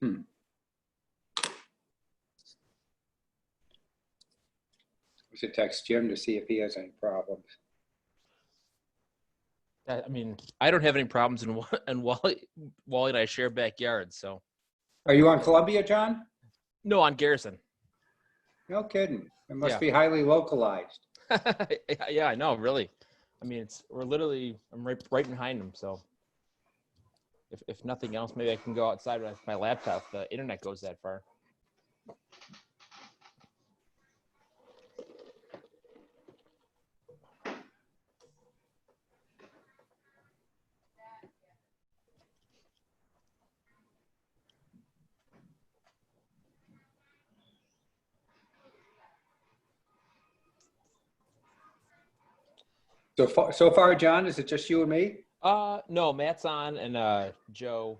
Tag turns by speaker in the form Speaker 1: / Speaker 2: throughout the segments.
Speaker 1: Hmm. We should text Jim to see if he has any problems.
Speaker 2: I mean, I don't have any problems, and Wally and I share backyards, so.
Speaker 1: Are you on Columbia, John?
Speaker 2: No, on Garrison.
Speaker 1: No kidding. It must
Speaker 2: Yeah.
Speaker 1: be highly localized.
Speaker 2: Yeah, I know, really. I mean, I'm right behind him, so if nothing else, maybe I can go outside with my laptop. The internet goes that far.
Speaker 1: So far, John, is it just you and me?
Speaker 2: No, Matt's on and Joe.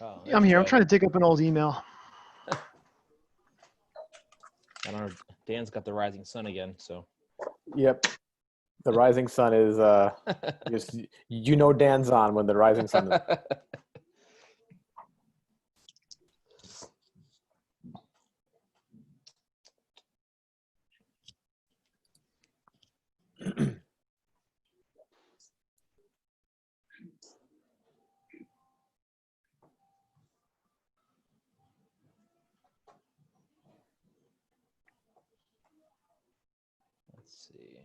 Speaker 2: Oh,
Speaker 3: I'm here. I'm
Speaker 2: Joe.
Speaker 3: trying to dig up an old email.
Speaker 2: I don't know. Dan's got the rising sun again, so.
Speaker 4: Yep. The rising sun is Dan's on when the rising sun is.
Speaker 2: Let's see.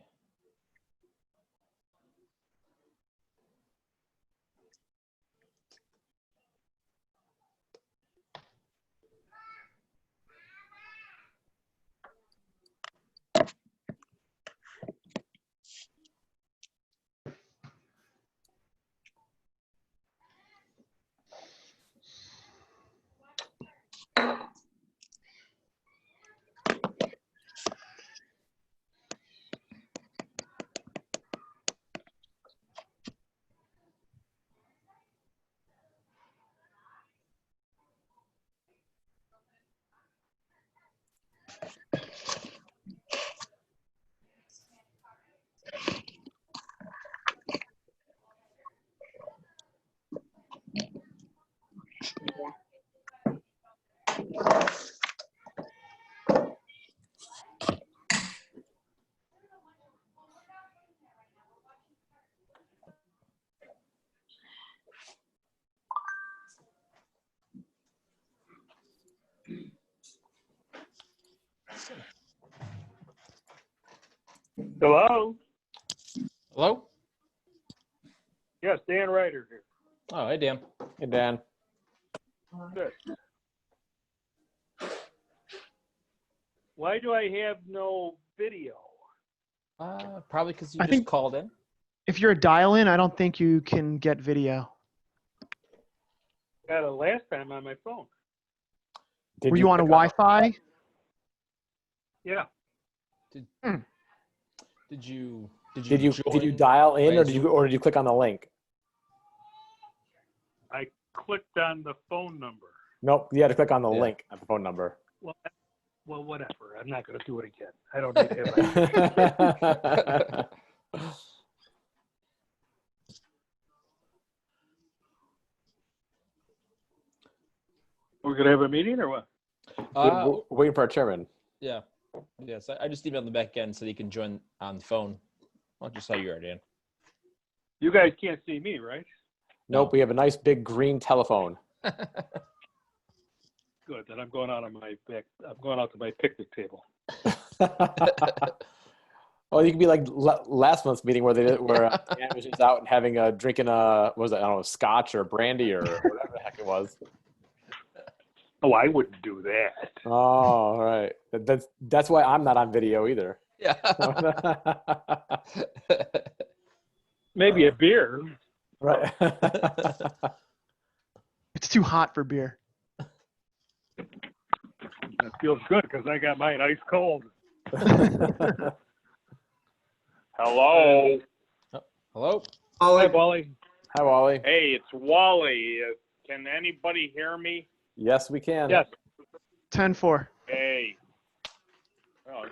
Speaker 5: Hello?
Speaker 2: Hello?
Speaker 5: Yes, Dan Ryder here.
Speaker 2: Oh, hey, Dan.
Speaker 4: Hey, Dan.
Speaker 5: Good. Why do I have no video?
Speaker 2: Probably because you
Speaker 3: I
Speaker 2: just
Speaker 3: think-
Speaker 2: called in.
Speaker 3: If you're a dial-in, I don't think you can get video.
Speaker 5: Got it last time on my phone.
Speaker 4: Did
Speaker 3: Were you on a
Speaker 4: click
Speaker 3: Wi-Fi?
Speaker 5: Yeah.
Speaker 2: Did you
Speaker 4: Did you
Speaker 2: join
Speaker 4: dial in,
Speaker 2: by
Speaker 4: or did
Speaker 2: Zoom?
Speaker 4: you click on the link?
Speaker 5: I clicked on the phone number.
Speaker 4: Nope. You had to click on the
Speaker 2: Yeah.
Speaker 4: link at the phone number.
Speaker 5: Well, whatever. I'm not going to do it again. I don't need to have it. We're going to have a meeting or what?
Speaker 4: We're waiting for our chairman.
Speaker 2: Yeah. Yes, I just emailed the back end so that you can join on the phone. I'll just how you are, Dan.
Speaker 5: You guys can't see me, right?
Speaker 4: Nope. We have a nice big green telephone.
Speaker 5: Good. Then I'm going out on my back. I'm going out to my picnic table.
Speaker 4: Well, you could be like last month's meeting where Dan was just out and having drinking what was it? I don't know, scotch or brandy or whatever the heck it was.
Speaker 5: Oh, I wouldn't do that.
Speaker 4: Oh, all right. That's why I'm not on video either.
Speaker 2: Yeah.
Speaker 5: Maybe a beer.
Speaker 4: Right.
Speaker 3: It's too hot for beer.
Speaker 5: That feels good because I got mine ice cold.
Speaker 6: Hello.
Speaker 2: Hello?
Speaker 5: Hi, Wally.
Speaker 4: Hi, Wally.
Speaker 6: Hey, it's Wally. Can anybody hear me?
Speaker 4: Yes, we can.
Speaker 5: Yes.
Speaker 3: 10-4.
Speaker 6: Hey. Well,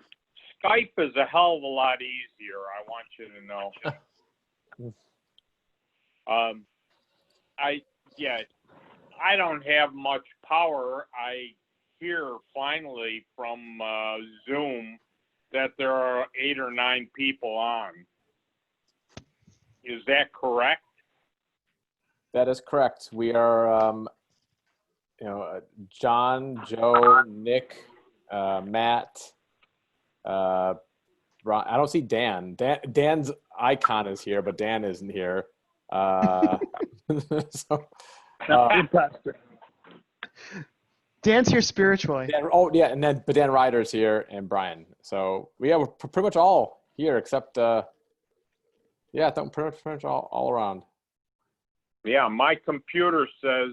Speaker 6: Skype is a hell of a lot easier, I want you to know. I don't have much power. I hear finally from Zoom that there are 8 or 9 people on. Is that correct?
Speaker 4: That is correct. We are, John, Joe, Nick, Matt. Ron, I don't see Dan. Dan's icon is here, but Dan isn't here. So,
Speaker 5: Imposter.
Speaker 3: Dan's here spiritually.
Speaker 4: Dan, but Dan Ryder's here and Brian. So we're pretty much all here except I think pretty much all around.
Speaker 6: Yeah, my computer says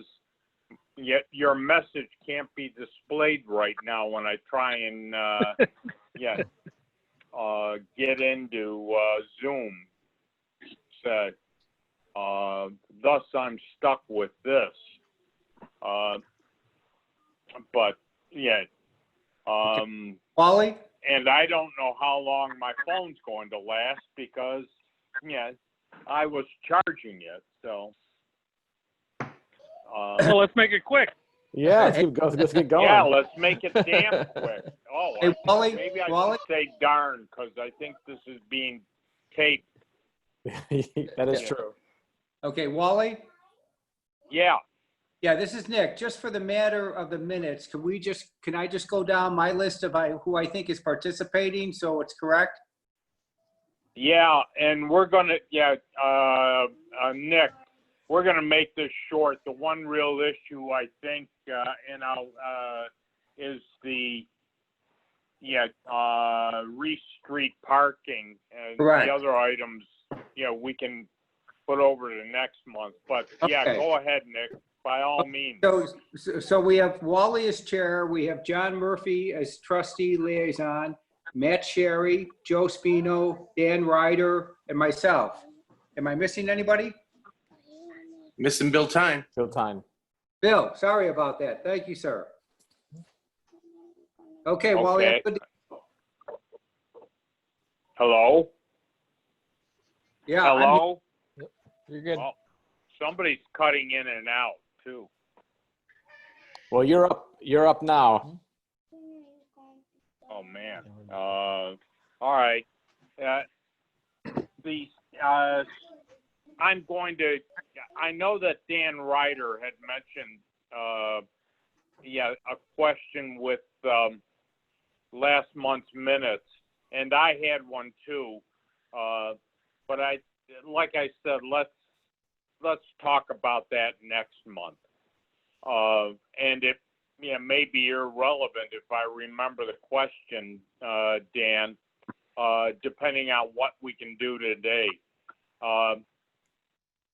Speaker 6: your message can't be displayed right now when I try and get into Zoom. Said, thus I'm stuck with this. But
Speaker 1: Wally?
Speaker 6: and I don't know how long my phone's going to last because I was charging it. So
Speaker 5: Well, let's make it quick.
Speaker 4: Yeah, let's get going.
Speaker 6: yeah, let's make it damn quick. Oh,
Speaker 1: Hey, Wally,
Speaker 6: maybe I
Speaker 1: Wally?
Speaker 6: should say darn because I think this is being taped.
Speaker 4: That is true.
Speaker 1: Okay, Wally?
Speaker 6: Yeah.
Speaker 1: Yeah, this is Nick. Just for the matter of the minutes, can I just go down my list of who I think is participating so it's correct?
Speaker 6: Yeah, and we're gonna, Nick, we're gonna make this short. The one real issue I think, is the Reese Street parking, and
Speaker 1: Correct.
Speaker 6: the other items, we can put over to next month. But
Speaker 1: Okay.
Speaker 6: go ahead, Nick, by all means.
Speaker 1: So we have Wally as chair, we have John Murphy as trustee liaison, Matt Sherry, Joe Spino, Dan Ryder, and myself. Am I missing anybody?
Speaker 7: Missing Bill Time.
Speaker 4: Still time.
Speaker 1: Bill, sorry about that. Thank you, sir. Okay, Wally.
Speaker 6: Okay.
Speaker 1: good-
Speaker 6: Hello?
Speaker 1: Yeah. I'm here.
Speaker 6: Hello?
Speaker 2: You're good.
Speaker 6: Oh, somebody's cutting in and out too.
Speaker 4: Well, you're up now.
Speaker 6: Oh man. All right. I'm going to. I know that Dan Ryder had mentioned, a question with last month's minutes, and I had one too. But like I said, let's talk about that next month. And it may be irrelevant if I remember the question, Dan, depending on what we can do today.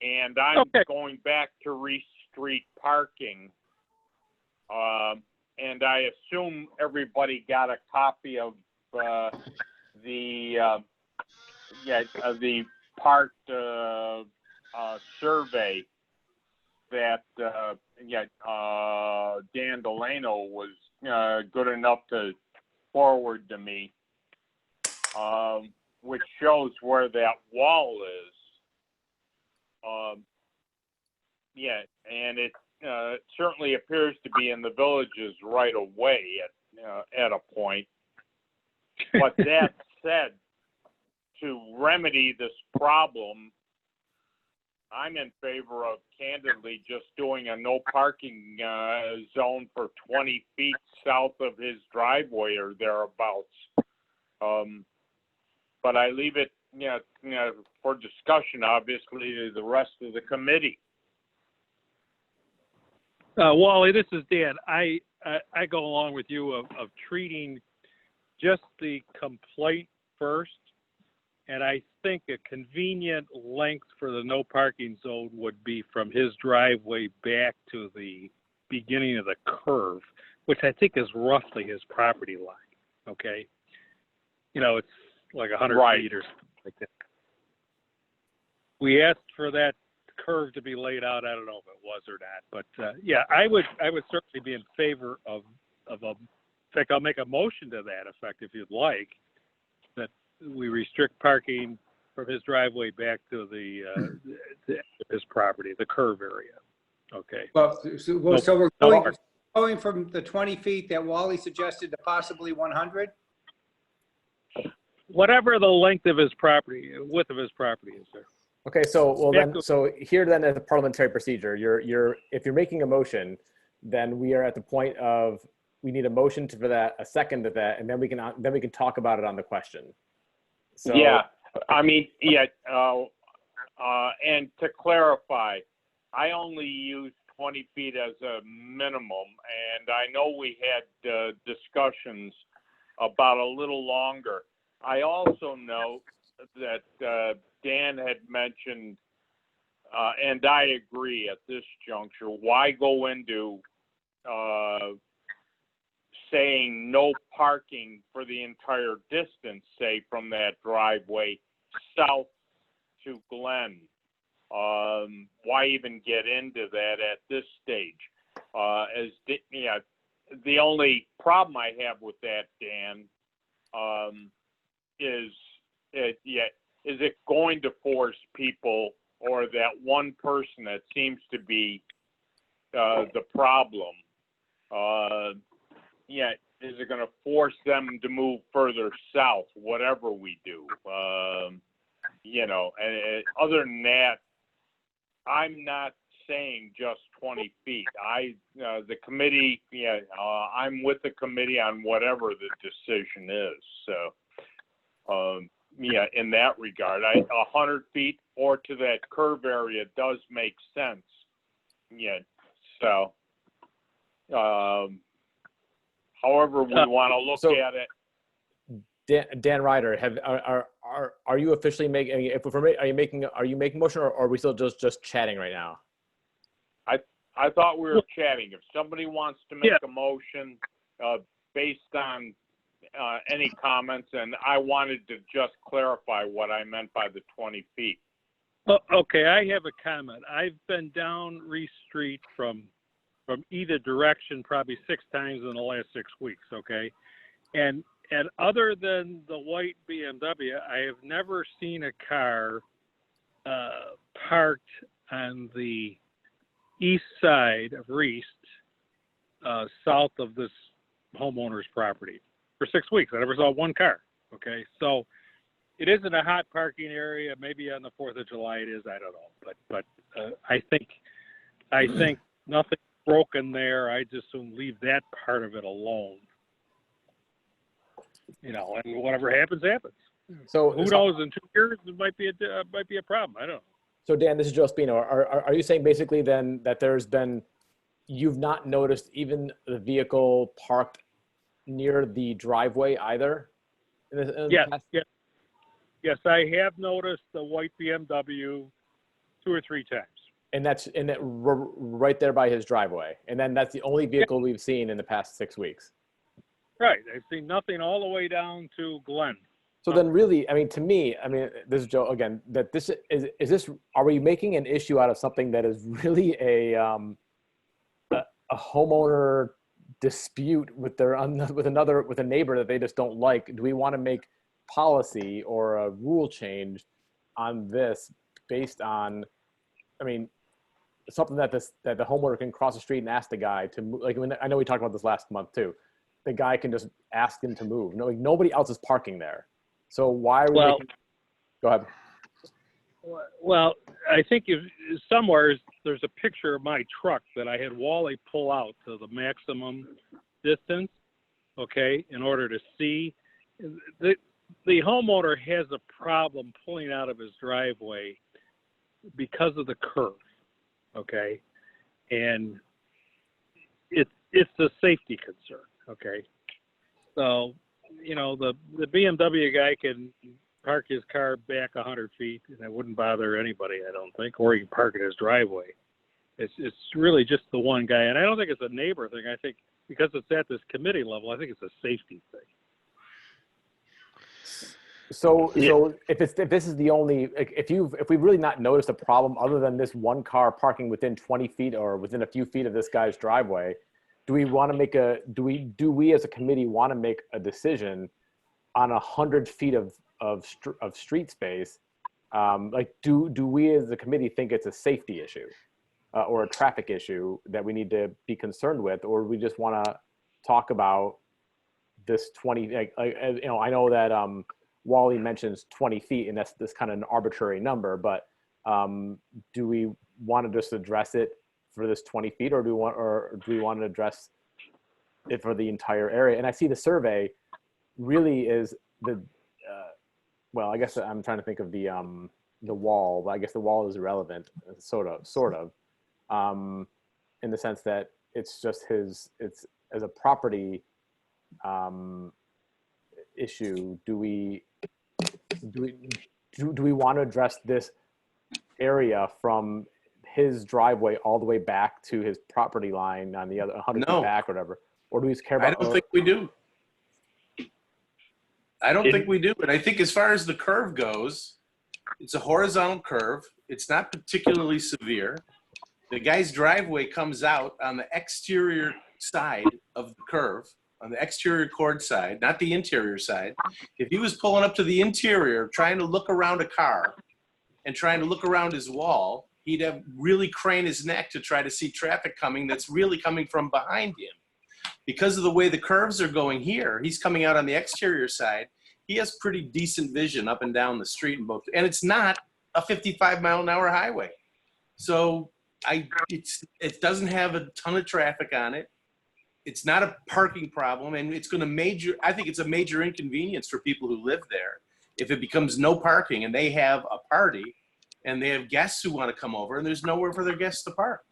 Speaker 6: And I'm going back to Reese Street parking. And I assume everybody got a copy of the part survey that Dan Delano was good enough to forward to me, which shows where that wall is. And it certainly appears to be in the villages right away at a point. But that said, to remedy this problem, I'm in favor of candidly just doing a no parking zone for 20 feet south of his driveway or thereabouts. But I leave it, for discussion, obviously, to the rest of the committee.
Speaker 5: Wally, this is Dan. I go along with you of treating just the complaint first. And I think a convenient length for the no parking zone would be from his driveway back to the beginning of the curve, which I think is roughly his property line. Okay. It's like 100 feet or something like that. We asked for that curve to be laid out. I don't know if it was or not, but I would certainly be in favor of in fact, I'll make a motion to that effect if you'd like, that we restrict parking from his driveway back to his property, the curve area. Okay.
Speaker 1: Well,
Speaker 5: No,
Speaker 1: so we're
Speaker 5: no.
Speaker 1: going from the 20 feet that Wally suggested to possibly 100?
Speaker 5: Whatever the length of his property, width of his property is there.
Speaker 4: Okay, so well
Speaker 5: Yeah,
Speaker 4: then,
Speaker 5: go-
Speaker 4: so here then as a parliamentary procedure, if you're making a motion, then we are at the point of we need a motion for that, a second to that, and then we can talk about it on the question. So
Speaker 6: Yeah, I mean, yeah, and to clarify, I only use 20 feet as a minimum, and I know we had discussions about a little longer. I also know that Dan had mentioned, and I agree at this juncture, why go into saying no parking for the entire distance, say from that driveway south to Glen? Why even get into that at this stage? The only problem I have with that, Dan, is it going to force people, or that one person that seems to be the problem? Is it going to force them to move further south, whatever we do? And other than that, I'm not saying just 20 feet. The committee, I'm with the committee on whatever the decision is. So, in that regard, 100 feet or to that curve area does make sense. Yeah. So, however we want to look
Speaker 4: so-
Speaker 6: at it.
Speaker 4: Dan Ryder, are you officially making? Are you making motion, or are we still just chatting right now?
Speaker 6: I thought we were chatting. If somebody wants to make a motion based on any comments, and I wanted to just clarify what I meant by the 20 feet.
Speaker 5: Okay, I have a comment. I've been down Reese Street from either direction probably 6 times in the last 6 weeks, okay? And other than the white BMW, I have never seen a car parked on the east side of Reese, south of this homeowner's property for 6 weeks. I never saw one car, okay? So it isn't a hot parking area. Maybe on the 4th of July it is, I don't know. But I think nothing broken there. I just assume leave that part of it alone. And whatever happens, happens.
Speaker 4: So
Speaker 5: Who knows? In 2 years, it might be a problem. I don't know.
Speaker 4: So Dan, this is Joe Spino. Are you saying basically then that you've not noticed even the vehicle parked near the driveway either?
Speaker 5: Yes, I have noticed the white BMW 2 or 3 times.
Speaker 4: And that's right there by his driveway. And then that's the only vehicle we've seen in the past 6 weeks.
Speaker 5: Right. I've seen nothing all the way down to Glen.
Speaker 4: So then really, to me, this is Joe again, that this are we making an issue out of something that is really a homeowner dispute with a neighbor that they just don't like? Do we want to make policy or a rule change on this based on, something that the homeowner can cross the street and ask the guy to move? I know we talked about this last month too. The guy can just ask him to move. No, nobody else is parking there. So why are we making... Go ahead.
Speaker 5: Well, I think somewhere there's a picture of my truck that I had Wally pull out to the maximum distance, okay, in order to see. The homeowner has a problem pulling out of his driveway because of the curve, okay? And it's a safety concern, okay? So, the BMW guy can park his car back 100 feet, and it wouldn't bother anybody, I don't think, or he can park in his driveway. It's really just the one guy, and I don't think it's a neighbor thing. I think because it's at this committee level, I think it's a safety thing.
Speaker 4: So if this is the only, if we've really not noticed a problem other than this one car parking within 20 feet or within a few feet of this guy's driveway, do we as a committee want to make a decision on 100 feet of street space? Do we as a committee think it's a safety issue? or a traffic issue that we need to be concerned with, or we just want to talk about this 20, you know, I know that Wally mentions 20 feet, and that's this kind of an arbitrary number, but do we want to just address it for this 20 feet, or do we want to address it for the entire area? And I see the survey really is the, well, I guess I'm trying to think of the wall, but I guess the wall is irrelevant, sort of, in the sense that it's just it's as a property issue. Do we want to address this area from his driveway all the way back to his property line on the other 100
Speaker 7: No.
Speaker 4: feet back or whatever? Or do we care
Speaker 7: I
Speaker 4: about?
Speaker 7: don't think we do. I don't think we do. And I think as far as the curve goes, it's a horizontal curve. It's not particularly severe. The guy's driveway comes out on the exterior side of the curve, on the exterior chord side, not the interior side. If he was pulling up to the interior, trying to look around a car and trying to look around his wall, he'd have really crane his neck to try to see traffic coming that's really coming from behind him. Because of the way the curves are going here, he's coming out on the exterior side. He has pretty decent vision up and down the street in both, and it's not a 55-mile-an-hour highway. So it doesn't have a ton of traffic on it. It's not a parking problem, and it's going to I think it's a major inconvenience for people who live there if it becomes no parking and they have a party and they have guests who want to come over and there's nowhere for their guests to park.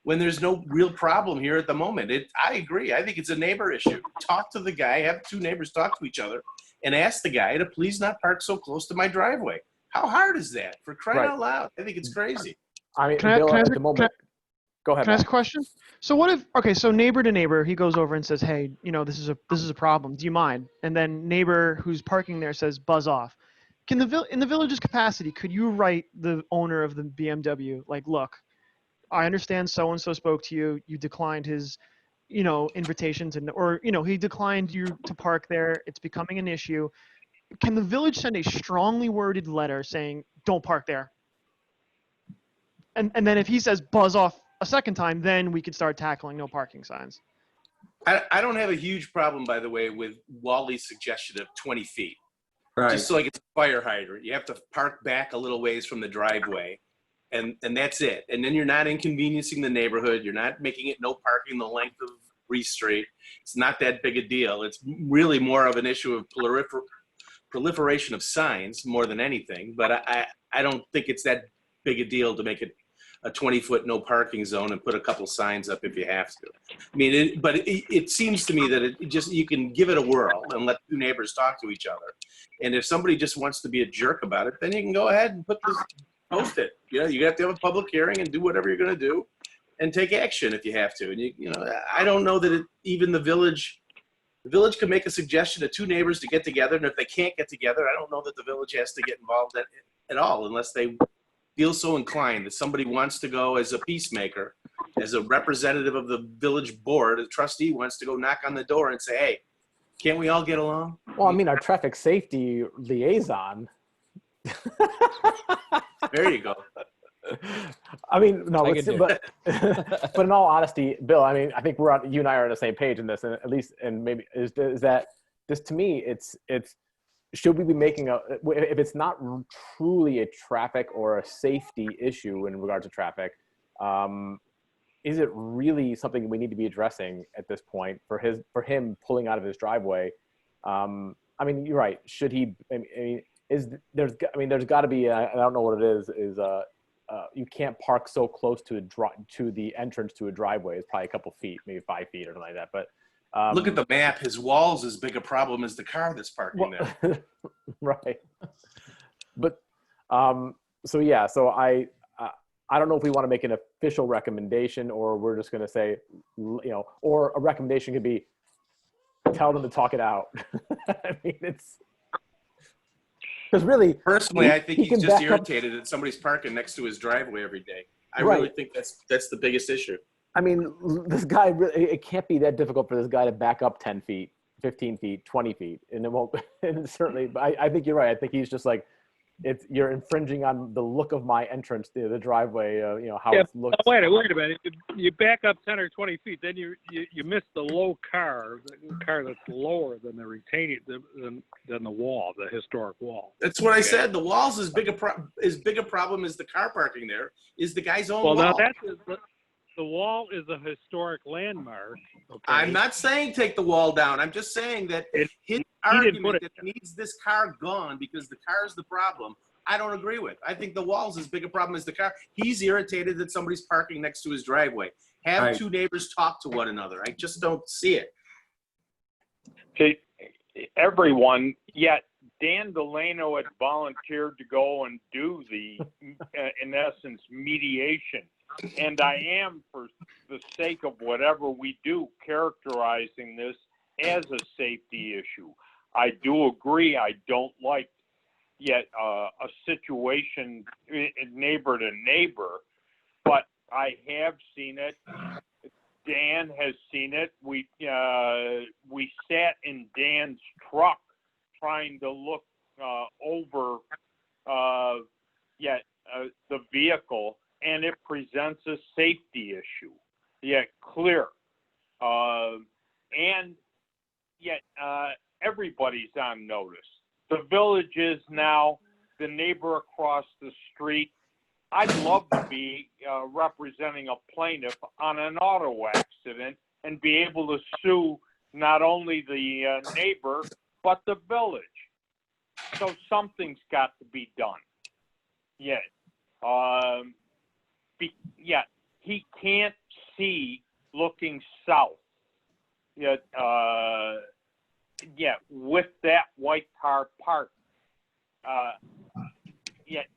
Speaker 7: When there's no real problem here at the moment. I agree. I think it's a neighbor issue. Talk to the guy, have two neighbors talk to each other, and ask the guy to please not park so close to my driveway. How hard is that? For crying
Speaker 4: Right.
Speaker 7: out loud. I think it's crazy.
Speaker 4: I mean,
Speaker 3: Can I-
Speaker 4: Bill,
Speaker 3: can I
Speaker 4: at
Speaker 3: ask-
Speaker 4: the moment, go ahead.
Speaker 3: Can I ask a
Speaker 4: Bob.
Speaker 3: question? So what if, okay, so neighbor to neighbor, he goes over and says, hey, you know, this is a problem. Do you mind? And then neighbor who's parking there says, buzz off. In the village's capacity, could you write the owner of the BMW, like, look, I understand so-and-so spoke to you. You declined his, you know, invitations or, you know, he declined you to park there. It's becoming an issue. Can the village send a strongly worded letter saying, don't park there? And then if he says buzz off a second time, then we could start tackling no parking signs.
Speaker 7: I don't have a huge problem, by the way, with Wally's suggestion of 20 feet.
Speaker 1: Right.
Speaker 7: Just like it's a fire hydrant. You have to park back a little ways from the driveway, and that's it. And then you're not inconveniencing the neighborhood. You're not making it no parking the length of Reese Street. It's not that big a deal. It's really more of an issue of proliferation of signs more than anything. But I don't think it's that big a deal to make it a 20-foot no parking zone and put a couple signs up if you have to. I mean, it seems to me that you can give it a whirl and let two neighbors talk to each other. And if somebody just wants to be a jerk about it, then you can go ahead and post it. You know, you have to have a public hearing and do whatever you're going to do and take action if you have to. And you know, I don't know that even the village could make a suggestion to two neighbors to get together. And if they can't get together, I don't know that the village has to get involved at all unless they feel so inclined that somebody wants to go as a peacemaker, as a representative of the village board, a trustee wants to go knock on the door and say, hey, can't we all get along?
Speaker 4: Well, I mean, our traffic safety liaison.
Speaker 7: There you go.
Speaker 4: I mean, no,
Speaker 2: I
Speaker 4: let's,
Speaker 2: can do
Speaker 4: but but in all honesty, Bill, I mean, I think you and I are on the same page in this, and at least, and maybe is that this to me, it's should we be making if it's not truly a traffic or a safety issue in regard to traffic, is it really something we need to be addressing at this point for him pulling out of his driveway? I mean, you're right. Should he? I mean, there's got to be. I don't know what it is. You can't park so close to the entrance to a driveway. It's probably a couple feet, maybe 5 feet or something like that. But
Speaker 7: look at the map. His wall's as big a problem as the car that's parking there.
Speaker 4: Right. But so yeah. So I don't know if we want to make an official recommendation or we're just going to say, you know, or a recommendation could be tell them to talk it out. I mean, it's because really,
Speaker 7: Personally, I think
Speaker 4: he
Speaker 7: he's
Speaker 4: can
Speaker 7: just
Speaker 4: back up-
Speaker 7: irritated that somebody's parking next to his driveway every day. I
Speaker 4: Right.
Speaker 7: really think that's the biggest issue.
Speaker 4: I mean, this guy really, it can't be that difficult for this guy to back up 10 feet, 15 feet, 20 feet. And it won't, and certainly, but I think you're right. I think he's just like, you're infringing on the look of my entrance, the driveway, how
Speaker 5: Yeah,
Speaker 4: it looks.
Speaker 5: Wait a minute. You back up 10 or 20 feet, then you miss the low car, the car that's lower than the retaining than the wall, the historic wall.
Speaker 7: That's what I said. The wall's as big a problem as the car parking there is the guy's own
Speaker 5: Well,
Speaker 7: wall.
Speaker 5: now the wall is a historic landmark. Okay?
Speaker 7: I'm not saying take the wall down. I'm just saying that his
Speaker 5: didn't
Speaker 7: argument
Speaker 5: put it
Speaker 7: that needs this car gone because the car is the problem, I don't agree with. I think the wall's as big a problem as the car. He's irritated that somebody's parking next to his driveway. Have
Speaker 1: Right.
Speaker 7: two neighbors talk to one another. I just don't see it.
Speaker 6: To everyone, yet Dan Delano had volunteered to go and do the, in essence, mediation. And I am, for the sake of whatever we do, characterizing this as a safety issue. I do agree. I don't like yet a situation neighbor to neighbor, but I have seen it. Dan has seen it. We sat in Dan's truck trying to look over the vehicle, and it presents a safety issue. Yet clear, and yet everybody's on notice. The village is now the neighbor across the street. I'd love to be representing a plaintiff on an auto accident and be able to sue not only the neighbor, but the village. So something's got to be done. Yet, he can't see looking south. Yet, with that white car parked. Yet,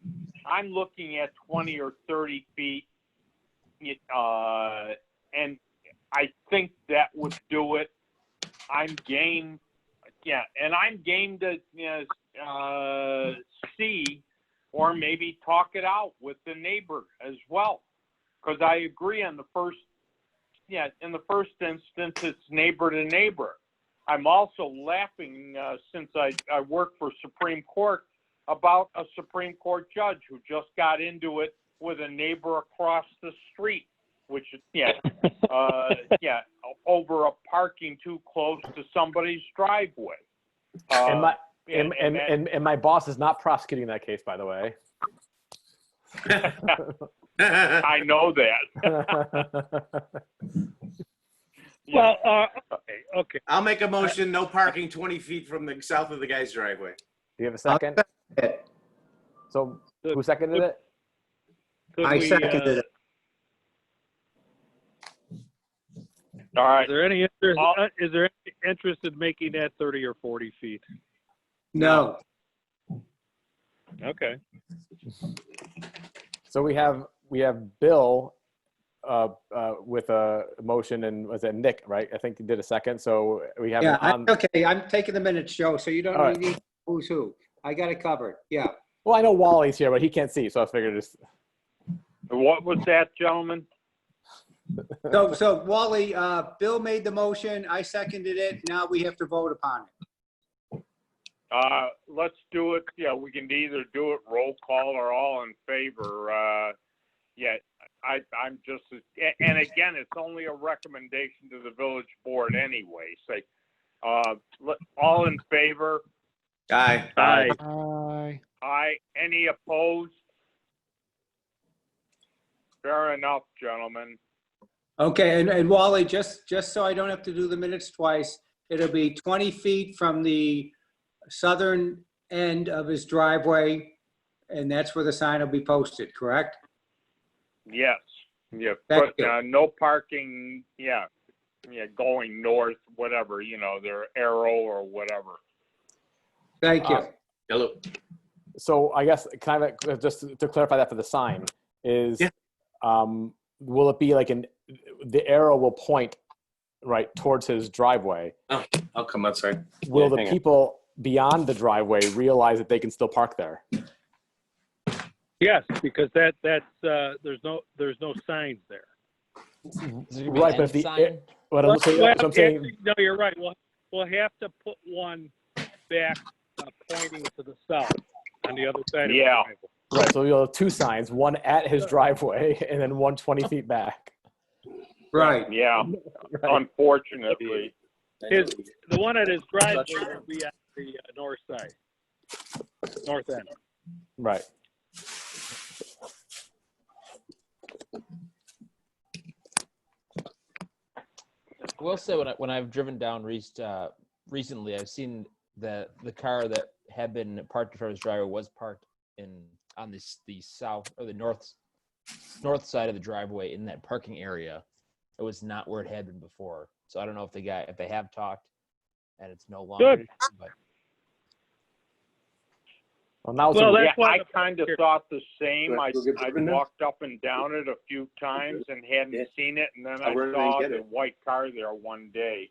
Speaker 6: I'm looking at 20 or 30 feet, and I think that would do it. I'm game, and I'm game to see or maybe talk it out with the neighbor as well, because I agree in the first instance, it's neighbor to neighbor. I'm also laughing since I work for Supreme Court about a Supreme Court judge who just got into it with a neighbor across the street, which over a parking too close to somebody's driveway.
Speaker 4: And my boss is not prosecuting that case, by the way.
Speaker 6: I know that.
Speaker 5: Well, okay.
Speaker 7: I'll make a motion, no parking 20 feet from the south of the guy's driveway.
Speaker 4: Do you have a second? So who seconded it?
Speaker 1: I seconded it.
Speaker 6: All right.
Speaker 5: Is there any interest in making that 30 or 40 feet?
Speaker 1: No.
Speaker 5: Okay.
Speaker 4: So we have Bill with a motion, and was it Nick, right? I think he did a second. So we have
Speaker 1: Okay. I'm taking the minutes, Joe, so you
Speaker 4: All
Speaker 1: don't
Speaker 4: right.
Speaker 1: need who's who. I got it covered. Yeah.
Speaker 4: Well, I know Wally's here, but he can't see, so I figured just.
Speaker 6: What was that, gentlemen?
Speaker 1: So Wally, Bill made the motion. I seconded it. Now we have to vote upon it.
Speaker 6: Let's do it. Yeah, we can either do it roll call or all in favor. I'm just, and again, it's only a recommendation to the village board anyway. Say, all in favor?
Speaker 7: Aye.
Speaker 5: Aye.
Speaker 6: Aye. Any opposed? Fair enough, gentlemen.
Speaker 1: Okay, and Wally, just so I don't have to do the minutes twice, it'll be 20 feet from the southern end of his driveway, and that's where the sign will be posted, correct?
Speaker 6: Yes. Yeah.
Speaker 1: Thank
Speaker 6: But
Speaker 1: you.
Speaker 6: no parking. Yeah. Going north, whatever. Their arrow or whatever.
Speaker 1: Thank you.
Speaker 7: Hello.
Speaker 4: So I guess kind of just to clarify that for the sign is, will it be like the arrow will point right towards his driveway?
Speaker 7: I'll come outside.
Speaker 4: Will the people beyond the driveway realize that they can still park there?
Speaker 5: Yes, because that's there's no signs there.
Speaker 4: Right, but if the what I'm saying,
Speaker 5: No, you're right. We'll have to put one back pointing to the south. on the other side.
Speaker 6: Yeah.
Speaker 5: Of the driveway.
Speaker 4: Right. So you'll have two signs, one at his driveway and then one 20 feet back.
Speaker 1: Right.
Speaker 6: Yeah,
Speaker 4: Right.
Speaker 6: unfortunately.
Speaker 5: The one at his driveway will be at the north side, north end.
Speaker 4: Right.
Speaker 2: I will say when I've driven down recently, I've seen that the car that had been parked in front of his driveway was parked on the south or the north side of the driveway in that parking area. It was not where it had been before. So I don't know if they have talked and it's no longer.
Speaker 5: Good.
Speaker 2: But
Speaker 4: Well, now it's
Speaker 5: Well,
Speaker 6: Yeah,
Speaker 5: that's why
Speaker 6: I
Speaker 5: the-
Speaker 6: kind of thought the same. I
Speaker 7: We'll get
Speaker 6: I
Speaker 7: Bourbon now?
Speaker 6: walked up and down it a few times and hadn't
Speaker 7: Yeah.
Speaker 6: seen it, and then
Speaker 7: I'll
Speaker 6: I
Speaker 7: run in and
Speaker 6: saw
Speaker 7: get
Speaker 6: the
Speaker 7: it.
Speaker 6: white car there one day.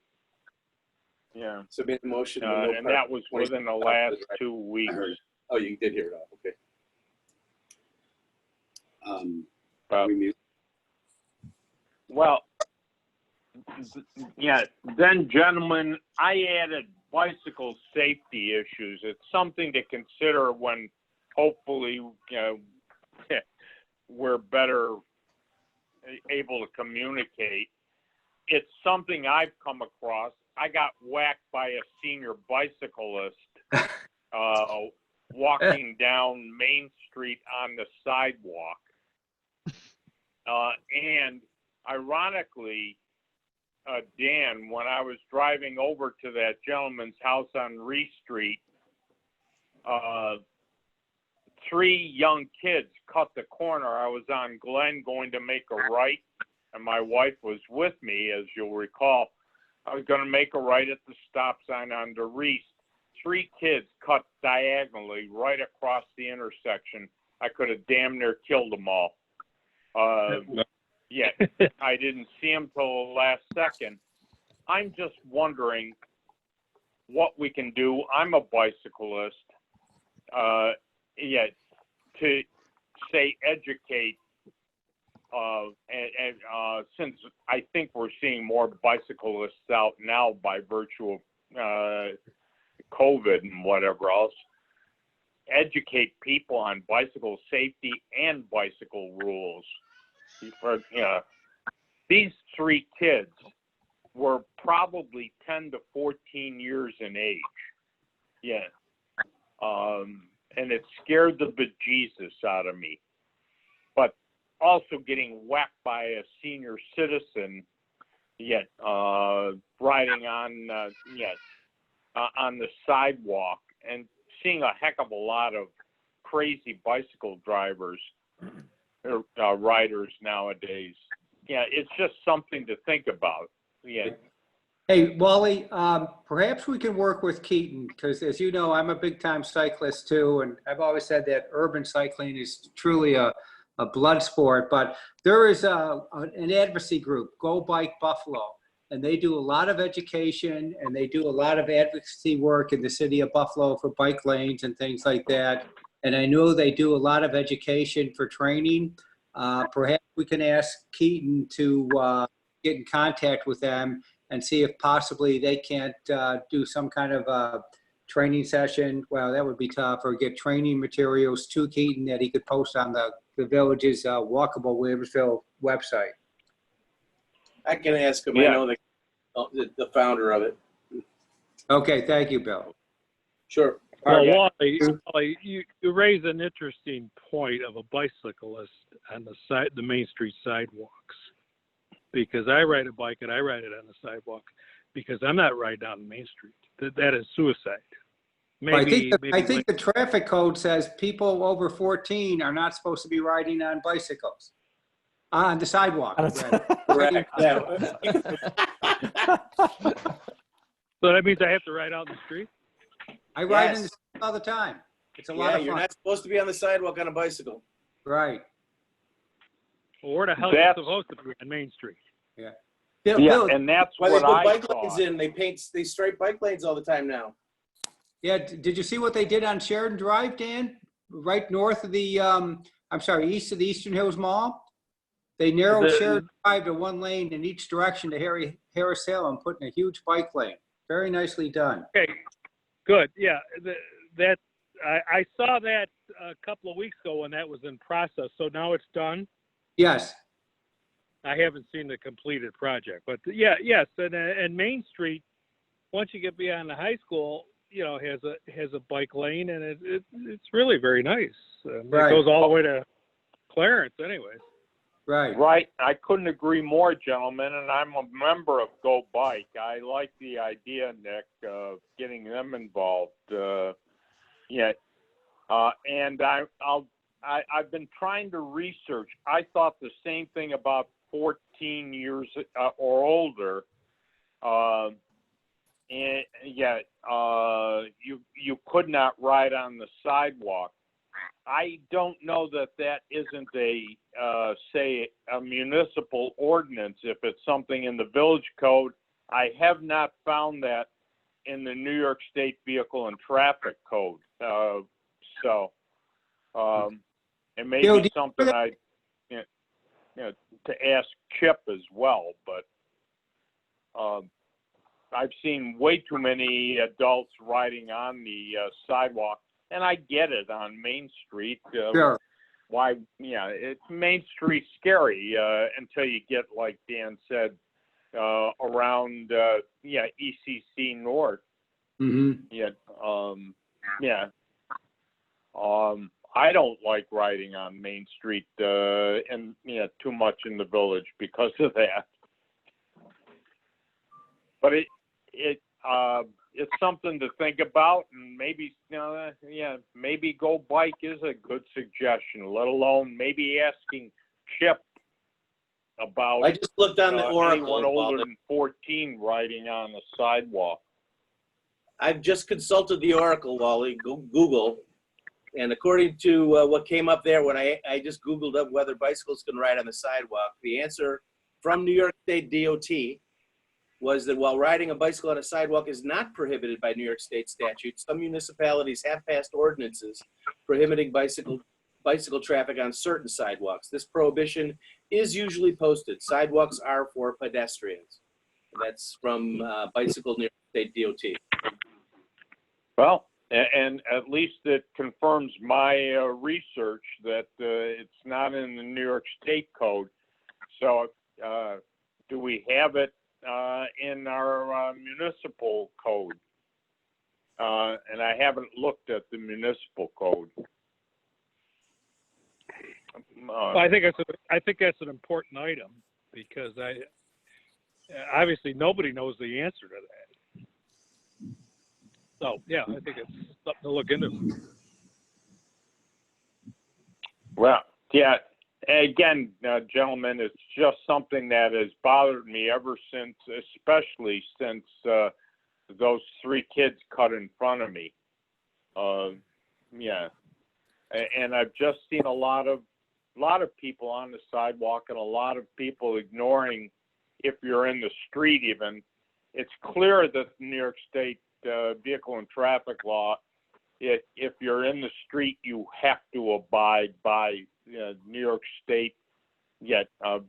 Speaker 6: Yeah,
Speaker 7: So made the motion.
Speaker 6: and that was within the last 2 weeks.
Speaker 7: Oh, you did hear it all, okay.
Speaker 6: Uh,
Speaker 7: We mute.
Speaker 6: Well, yeah, then gentlemen, I added bicycle safety issues. It's something to consider when hopefully, you know, we're better able to communicate. It's something I've come across. I got whacked by a senior bicyclist walking down Main Street on the sidewalk. And ironically, Dan, when I was driving over to that gentleman's house on Reese Street, 3 young kids cut the corner. I was on Glen going to make a right, and my wife was with me, as you'll recall. I was going to make a right at the stop sign on the Reese. 3 kids cut diagonally right across the intersection. I could have damn near killed them all. Yeah, I didn't see them till the last second. I'm just wondering what we can do. I'm a bicyclist. Yeah, to say educate, and since I think we're seeing more bicyclists out now by virtue of COVID and whatever else, educate people on bicycle safety and bicycle rules. For, these 3 kids were probably 10 to 14 years in age. Yeah. And it scared the bejesus out of me. But also getting whacked by a senior citizen, yet riding on the sidewalk, and seeing a heck of a lot of crazy bicycle drivers, riders nowadays. Yeah, it's just something to think about. Yeah.
Speaker 1: Hey, Wally, perhaps we can work with Keaton, because as you know, I'm a big time cyclist too. And I've always said that urban cycling is truly a blood sport, but there is an advocacy group, Go Bike Buffalo, and they do a lot of education and they do a lot of advocacy work in the city of Buffalo for bike lanes and things like that. And I know they do a lot of education for training. Perhaps we can ask Keaton to get in contact with them and see if possibly they can't do some kind of training session. Well, that would be tough, or get training materials to Keaton that he could post on the village's Walkable Williamsville website.
Speaker 7: I can ask him.
Speaker 6: Yeah.
Speaker 7: I know the founder of it.
Speaker 1: Okay, thank you, Bill.
Speaker 7: Sure.
Speaker 5: Well,
Speaker 6: Yeah.
Speaker 5: Wally, you raise an interesting point of a bicyclist on the Main Street sidewalks. Because I ride a bike and I ride it on the sidewalk because I'm not riding down Main Street. That is suicide.
Speaker 1: I think the traffic code says people over 14 are not supposed to be riding on bicycles. On the sidewalk. rather.
Speaker 7: Correct. Yeah.
Speaker 5: So that means I have to ride out in the street?
Speaker 1: I ride in the
Speaker 7: Yes.
Speaker 1: street all the time. It's a lot
Speaker 7: Yeah,
Speaker 1: of
Speaker 7: you're
Speaker 1: fun.
Speaker 7: not supposed to be on the sidewalk on a bicycle.
Speaker 1: Right.
Speaker 5: Well, where the hell are you
Speaker 6: That's-
Speaker 5: supposed to be on Main Street?
Speaker 1: Bill,
Speaker 6: Yeah,
Speaker 1: Bill,
Speaker 6: and that's
Speaker 7: Why they
Speaker 6: what
Speaker 7: put
Speaker 6: I
Speaker 7: bike lanes
Speaker 6: thought.
Speaker 7: in? They stripe bike lanes all the time now.
Speaker 1: yeah, did you see what they did on Sheridan Drive, Dan? Right north of the, east of the Eastern Hills Mall? They narrowed
Speaker 5: The-
Speaker 1: Sheridan Drive to 1 lane in each direction to Harris Hill and put in a huge bike lane. Very nicely done.
Speaker 5: Okay, good. Yeah, that I saw that a couple of weeks ago when that was in process. So now it's done.
Speaker 1: Yes,
Speaker 5: I haven't seen the completed project, but yeah, yes, and Main Street, once you get beyond the high school, you know, has a bike lane, and it's really very nice.
Speaker 1: Right.
Speaker 5: It goes all the way to Clarence, anyways.
Speaker 1: right.
Speaker 6: Right. I couldn't agree more, gentlemen, and I'm a member of Go Bike. I like the idea, Nick, of getting them involved. Yeah. And I've been trying to research. I thought the same thing about 14 years or older. And yet, you could not ride on the sidewalk. I don't know that isn't say a municipal ordinance. If it's something in the village code, I have not found that in the New York State Vehicle and Traffic Code. It may
Speaker 1: Bill,
Speaker 6: be something to ask Chip as well, but I've seen way too many adults riding on the sidewalk, and I get it on Main Street.
Speaker 1: Sure.
Speaker 6: Why? Yeah, Main Street's scary until you get, like Dan said, around ECC North.
Speaker 1: Mm-hmm.
Speaker 6: I don't like riding on Main Street and too much in the village because of that. But it's something to think about, and maybe maybe Go Bike is a good suggestion. Let alone maybe asking Chip about
Speaker 8: I just looked on the Oracle.
Speaker 6: anyone older than 14 riding on the sidewalk.
Speaker 8: I've just consulted the Oracle, Wally, Google, and according to what came up there when I just Googled up whether bicycles can ride on the sidewalk, the answer from New York State DOT was that while riding a bicycle on a sidewalk is not prohibited by New York State statute, some municipalities have passed ordinances prohibiting bicycle traffic on certain sidewalks. This prohibition is usually posted. Sidewalks are for pedestrians. And that's from Bicycle New York State DOT.
Speaker 6: Well, and at least it confirms my research that it's not in the New York State Code. So do we have it in our municipal code? And I haven't looked at the municipal code.
Speaker 5: I think that's an important item because obviously nobody knows the answer to that. So yeah, I think it's something to look into.
Speaker 6: Well, yeah. Again, gentlemen, it's just something that has bothered me ever since, especially since those 3 kids cut in front of me. And I've just seen a lot of people on the sidewalk and a lot of people ignoring if you're in the street even. It's clear that the New York State Vehicle and Traffic Law, if you're in the street, you have to abide by New York State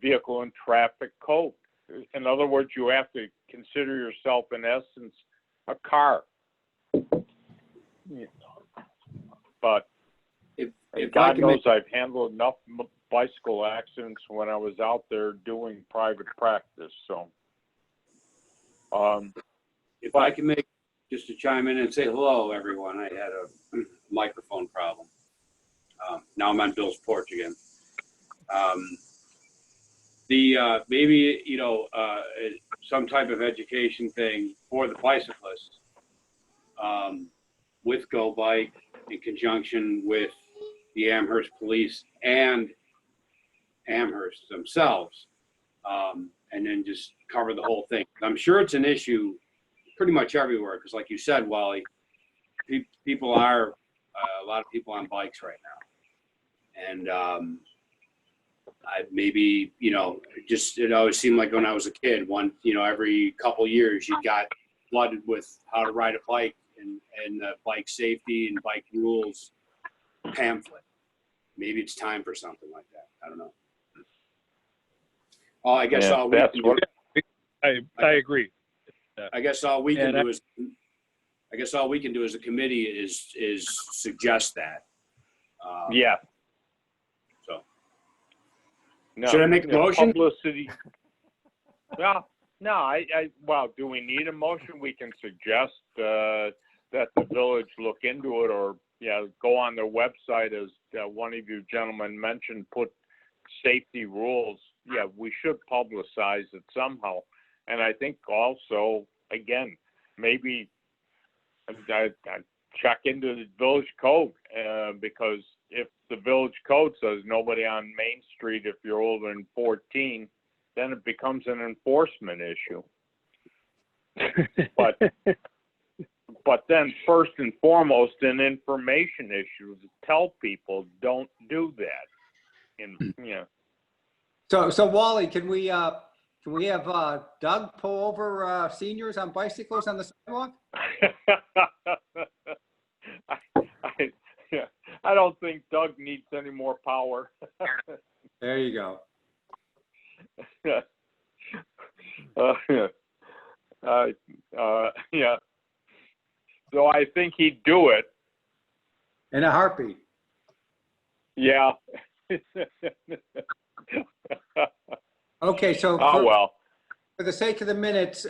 Speaker 6: Vehicle and Traffic Code. In other words, you have to consider yourself, in essence, a car. But
Speaker 8: If I
Speaker 6: God
Speaker 8: can
Speaker 6: knows I've handled enough bicycle accidents when I was out there doing private practice. So,
Speaker 9: If I can make, just to chime in and say hello, everyone. I had a microphone problem. Now I'm on Bill's porch again. Maybe, some type of education thing for the bicyclists with Go Bike in conjunction with the Amherst Police and Amherst themselves, and then just cover the whole thing. I'm sure it's an issue pretty much everywhere because, like you said, Wally, people are a lot of people on bikes right now, and it always seemed like when I was a kid, every couple years you got flooded with how to ride a bike and the bike safety and bike rules pamphlet. Maybe it's time for something like that. I don't know. Oh, I guess
Speaker 5: I agree.
Speaker 9: I guess all we can do is I guess all we can do as a committee is suggest that.
Speaker 6: Yeah.
Speaker 9: So.
Speaker 6: No,
Speaker 9: Should I make a motion?
Speaker 6: Publicity. Well, no, well, do we need a motion? We can suggest that the village look into it, or, go on their website, as one of you gentlemen mentioned, put safety rules. Yeah, we should publicize it somehow. And I think also, again, maybe I check into the village code, because if the village code says nobody on Main Street if you're older than 14, then it becomes an enforcement issue. But then first and foremost, an information issue to tell people don't do that.
Speaker 1: So Wally, can we have Doug pull over seniors on bicycles on the sidewalk?
Speaker 6: I don't think Doug needs any more power.
Speaker 1: There you go.
Speaker 6: Yeah. So I think he'd do it.
Speaker 1: In a heartbeat.
Speaker 6: Yeah.
Speaker 1: Okay, so
Speaker 6: Oh, well.
Speaker 1: for the sake of the minutes,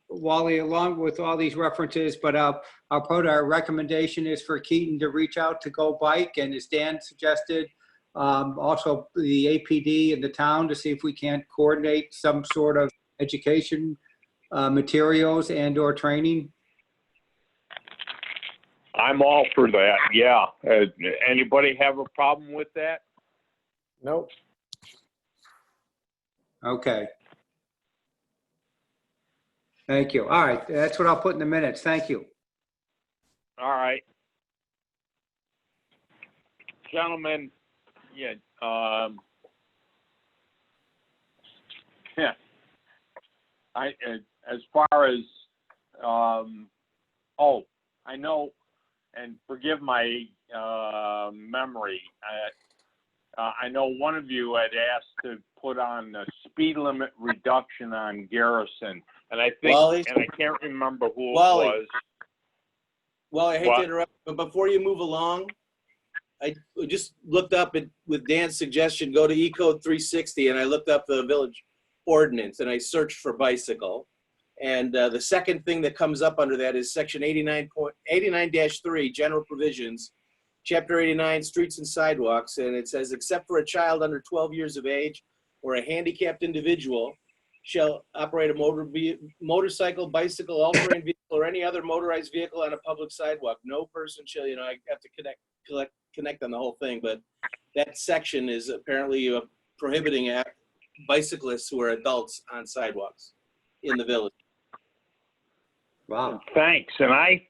Speaker 1: Wally, along with all these references, but I'll put our recommendation is for Keaton to reach out to Go Bike, and as Dan suggested, also the APD and the town to see if we can't coordinate some sort of education materials and or training.
Speaker 6: I'm all for that. Yeah. Anybody have a problem with that?
Speaker 4: Nope.
Speaker 1: Okay. Thank you. All right, that's what I'll put in the minutes. Thank you.
Speaker 6: All right. Gentlemen, yeah. As far as, I know, and forgive my memory, I know one of you had asked to put on a speed limit reduction on Garrison, and I think,
Speaker 8: Wally?
Speaker 6: and I can't remember who
Speaker 8: Wally?
Speaker 6: it was.
Speaker 8: Well, I hate
Speaker 6: What?
Speaker 8: to interrupt, but before you move along, I just looked up with Dan's suggestion, go to Ecode 360, and I looked up the village ordinance, and I searched for bicycle. And the second thing that comes up under that is section 89-3, general provisions, chapter 89, streets and sidewalks. And it says, except for a child under 12 years of age or a handicapped individual shall operate a motorcycle, bicycle, all-terrain vehicle, or any other motorized vehicle on a public sidewalk. No person shall, I have to connect on the whole thing, but that section is apparently prohibiting bicyclists who are adults on sidewalks in the village.
Speaker 1: Wow.
Speaker 6: Thanks. And I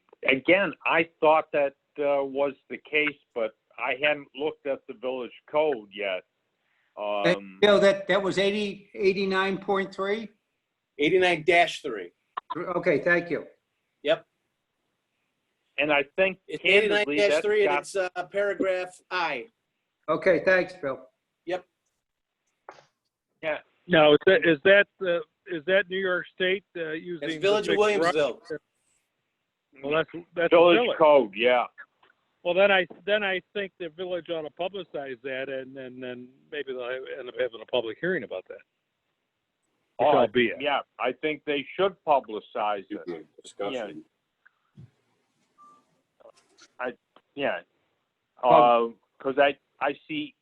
Speaker 6: thought that was the case, but I hadn't looked at the village code yet.
Speaker 1: Bill, that was 89.3?
Speaker 8: 89-3.
Speaker 1: Okay, thank you.
Speaker 8: Yep.
Speaker 6: And I think
Speaker 8: It's
Speaker 6: candidly,
Speaker 8: 89-3, and
Speaker 6: that's
Speaker 8: it's paragraph I.
Speaker 1: Okay, thanks, Bill.
Speaker 8: Yep.
Speaker 6: yeah.
Speaker 5: Now, is that New York State using?
Speaker 8: It's
Speaker 5: the
Speaker 8: Village of
Speaker 5: big truck?
Speaker 8: Williamsville.
Speaker 5: Well, that's the
Speaker 6: Village
Speaker 5: village.
Speaker 6: code, yeah.
Speaker 5: Well, then I think the village ought to publicize that, and then maybe they'll end up having a public hearing about that. Which I'll be at.
Speaker 6: Yeah, I think they should publicize it.
Speaker 9: Discussion.
Speaker 6: Yeah. Because I see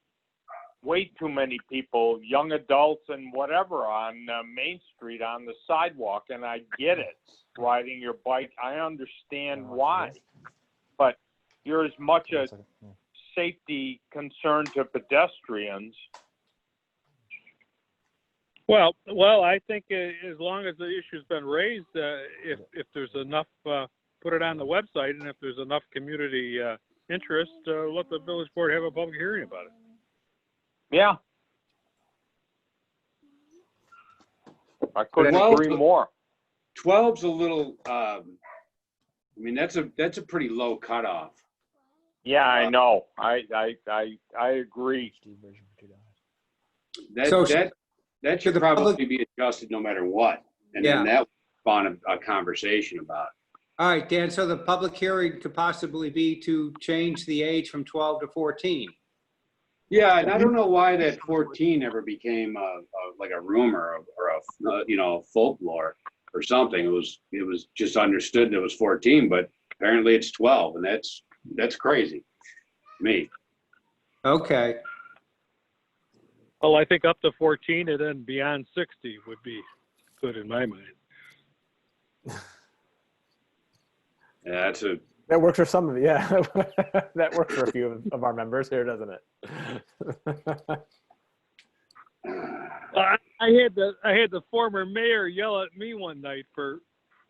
Speaker 6: way too many people, young adults and whatever, on Main Street on the sidewalk, and I get it, riding your bike. I understand why, but you're as much a safety concern to pedestrians.
Speaker 5: Well, I think as long as the issue's been raised, if there's enough, put it on the website, and if there's enough community interest, let the village board have a public hearing about it.
Speaker 6: Yeah. I couldn't agree more.
Speaker 9: 12's a little, that's a pretty low cutoff.
Speaker 6: Yeah, I know. I agree.
Speaker 9: That should
Speaker 1: the
Speaker 9: probably
Speaker 1: public-
Speaker 9: be adjusted no matter what. And
Speaker 1: Yeah.
Speaker 9: then that would spawn a conversation about it.
Speaker 1: All right, Dan, so the public hearing could possibly be to change the age from 12 to 14.
Speaker 9: Yeah, and I don't know why that 14 ever became like a rumor or a folklore or something. It was just understood that it was 14, but apparently it's 12, and that's crazy. Me.
Speaker 1: Okay,
Speaker 5: Well, I think up to 14 and then beyond 60 would be good in my mind.
Speaker 9: Yeah,
Speaker 4: That works for some of you. Yeah, that works for a few of our members here, doesn't it?
Speaker 5: I had the former mayor yell at me one night for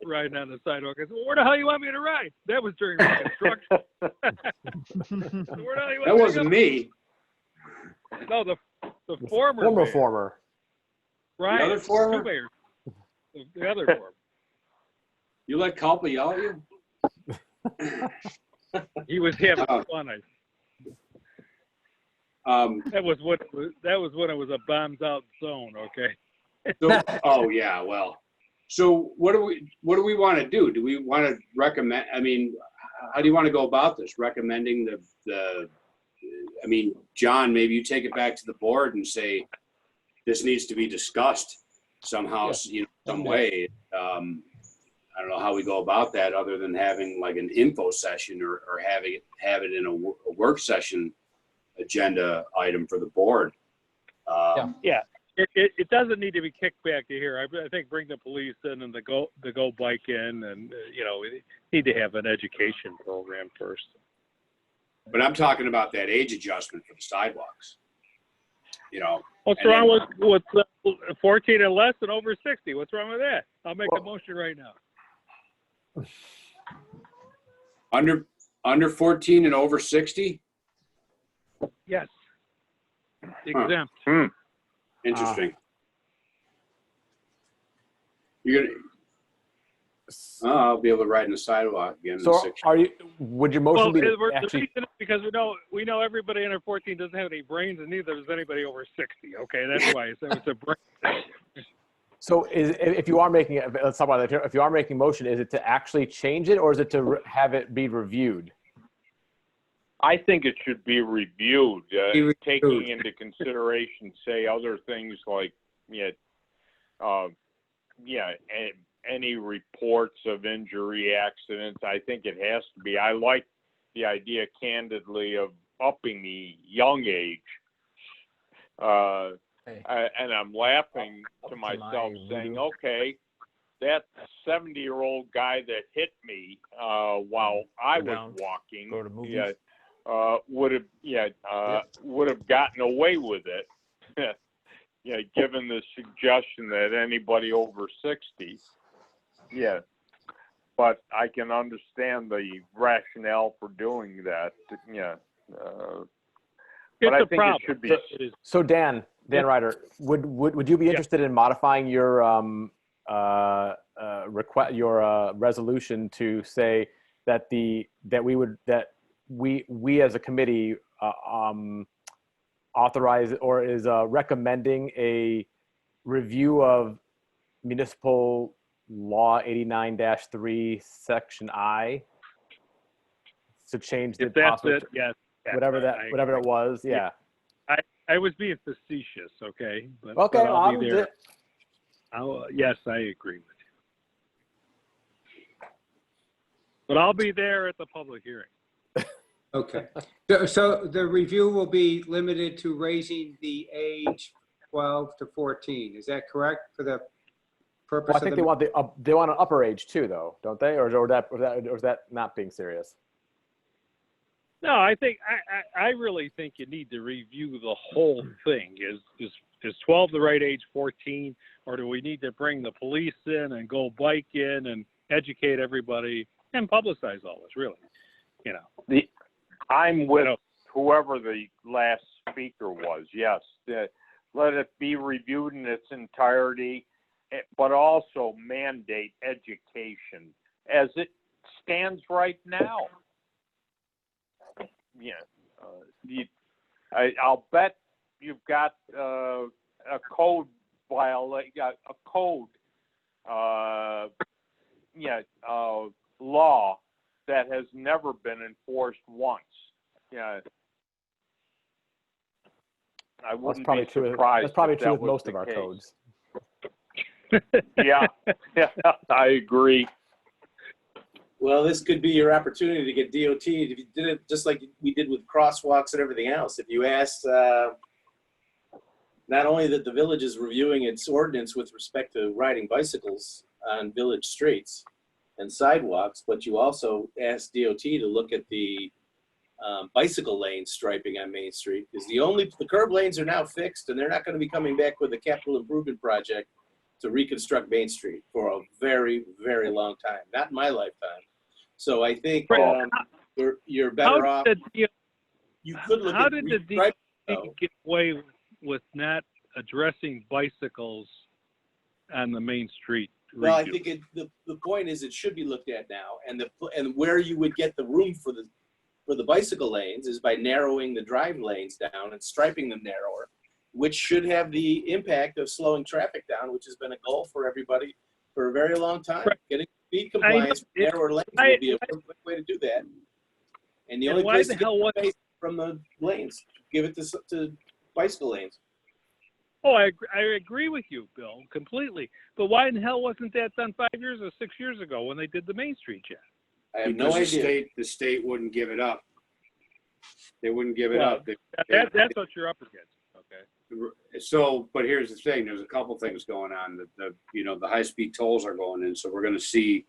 Speaker 5: riding on the sidewalk. I said, well, "Where the hell you want me to ride?" That was during Reconstruction. Where the hell you want
Speaker 9: that
Speaker 5: me to
Speaker 9: wasn't
Speaker 5: go?
Speaker 9: me.
Speaker 5: No, the former
Speaker 4: Former,
Speaker 5: mayor.
Speaker 4: former.
Speaker 5: Right.
Speaker 9: other former?
Speaker 5: Two mayors. The other former.
Speaker 9: You let Culpa yell at you?
Speaker 5: He was having
Speaker 9: Oh.
Speaker 5: fun.
Speaker 9: Um,
Speaker 5: That was when it was a bombs out zone. Okay.
Speaker 9: so, oh yeah, well. So what do we want to do? Do we want to recommend? I mean, how do you want to go about this? Recommending I mean, John, maybe you take it back to the board and say this needs to be discussed somehow, some way. I don't know how we go about that other than having like an info session or have it in a work session agenda item for the board.
Speaker 5: Yeah. It doesn't need to be kicked back to here. I think bring the police in and the go bike in, and we need to have an education program first.
Speaker 9: But I'm talking about that age adjustment for the sidewalks.
Speaker 5: What's
Speaker 9: And
Speaker 5: wrong
Speaker 9: then-
Speaker 5: with 14 and less and over 60? What's wrong with that? I'll make a motion right now.
Speaker 9: Under 14 and over 60?
Speaker 5: Yes. Exempt.
Speaker 9: Interesting. You're gonna. I'll be able to ride in the sidewalk again.
Speaker 4: So would your motion
Speaker 5: Well,
Speaker 4: be to
Speaker 5: the
Speaker 4: actually,
Speaker 5: reason is because we know everybody under 14 doesn't have any brains, and neither does anybody over 60. Okay, that's why it's a brain thing.
Speaker 4: so if you are making it, let's talk about that. If you are making a motion, is it to actually change it or is it to have it be reviewed?
Speaker 6: I think it should be reviewed,
Speaker 1: Be reviewed.
Speaker 6: taking into consideration, say, other things like, any reports of injury, accidents. I think it has to be. I like the idea, candidly, of upping the young age. And I'm laughing to myself, saying, okay, that 70-year-old guy that hit me while I was walking,
Speaker 2: Go to movies.
Speaker 6: would have gotten away with it. Given the suggestion that anybody over 60, but I can understand the rationale for doing that. But I
Speaker 5: It's a
Speaker 6: think
Speaker 5: problem.
Speaker 6: it should be.
Speaker 5: It is.
Speaker 4: So Dan Ryder, would you be interested in modifying your resolution to say that we as a committee authorize or is recommending a review of municipal law 89-3 section I to change the
Speaker 5: If that's
Speaker 4: possible
Speaker 5: it, yes.
Speaker 4: whatever
Speaker 5: I
Speaker 4: it was, yeah.
Speaker 5: I was being facetious, okay? But,
Speaker 4: Okay,
Speaker 5: but I'll be there. Yes, I agree with you. But I'll be there at the public hearing.
Speaker 1: okay. So the review will be limited to raising the age 12 to 14. Is that correct for the purpose
Speaker 4: Well, I
Speaker 1: of
Speaker 4: think
Speaker 1: the?
Speaker 4: they want an upper age too, though, don't they? Or is that not being serious?
Speaker 5: No, I think I really think you need to review the whole thing. Is 12 the right age, 14, or do we need to bring the police in and go bike in and educate everybody and publicize all this? Really,
Speaker 6: I'm with whoever the last speaker was. Yes, let it be reviewed in its entirety, but also mandate education as it stands right now. I'll bet you've got a code law that has never been enforced once. Yeah. I
Speaker 4: That's
Speaker 6: wouldn't
Speaker 4: probably
Speaker 6: be
Speaker 4: true.
Speaker 6: surprised.
Speaker 4: That's probably
Speaker 6: if
Speaker 4: true
Speaker 6: that
Speaker 4: with
Speaker 6: was
Speaker 4: most
Speaker 6: the
Speaker 4: of our
Speaker 6: case.
Speaker 4: codes.
Speaker 6: Yeah, yeah, I agree.
Speaker 8: Well, this could be your opportunity to get DOT. If you did it just like we did with crosswalks and everything else, if you asked not only that the village is reviewing its ordinance with respect to riding bicycles on village streets and sidewalks, but you also asked DOT to look at the bicycle lane striping on Main Street, because the curb lanes are now fixed, and they're not going to be coming back with a capital improvement project to reconstruct Main Street for a very, very long time. Not in my lifetime. So I think you're better off. You could look
Speaker 5: How
Speaker 8: at
Speaker 5: did the
Speaker 8: restriping,
Speaker 5: DOT
Speaker 8: though.
Speaker 5: get away with not addressing bicycles on the Main Street?
Speaker 8: Well, I
Speaker 5: redo?
Speaker 8: think the point is it should be looked at now, and where you would get the room for the bicycle lanes is by narrowing the drive lanes down and striping them narrower, which should have the impact of slowing traffic down, which has been a goal for everybody for a very long time.
Speaker 5: Right.
Speaker 8: Getting speed compliance with narrower lanes would be a quick way to do that. And the only
Speaker 5: why
Speaker 8: place
Speaker 5: the
Speaker 8: to get
Speaker 5: hell was-
Speaker 8: space from the lanes, give it to bicycle lanes.
Speaker 5: Oh, I agree with you, Bill, completely. But why in the hell wasn't that done 5 years or 6 years ago when they did the Main Street jet?
Speaker 8: I have no
Speaker 9: Because
Speaker 8: idea.
Speaker 9: the state wouldn't give it up. They wouldn't give it
Speaker 5: Well,
Speaker 9: up.
Speaker 5: That's what you're up against. Okay.
Speaker 9: So, but here's the thing, there's a couple things going on. The high-speed tolls are going in, so we're gonna see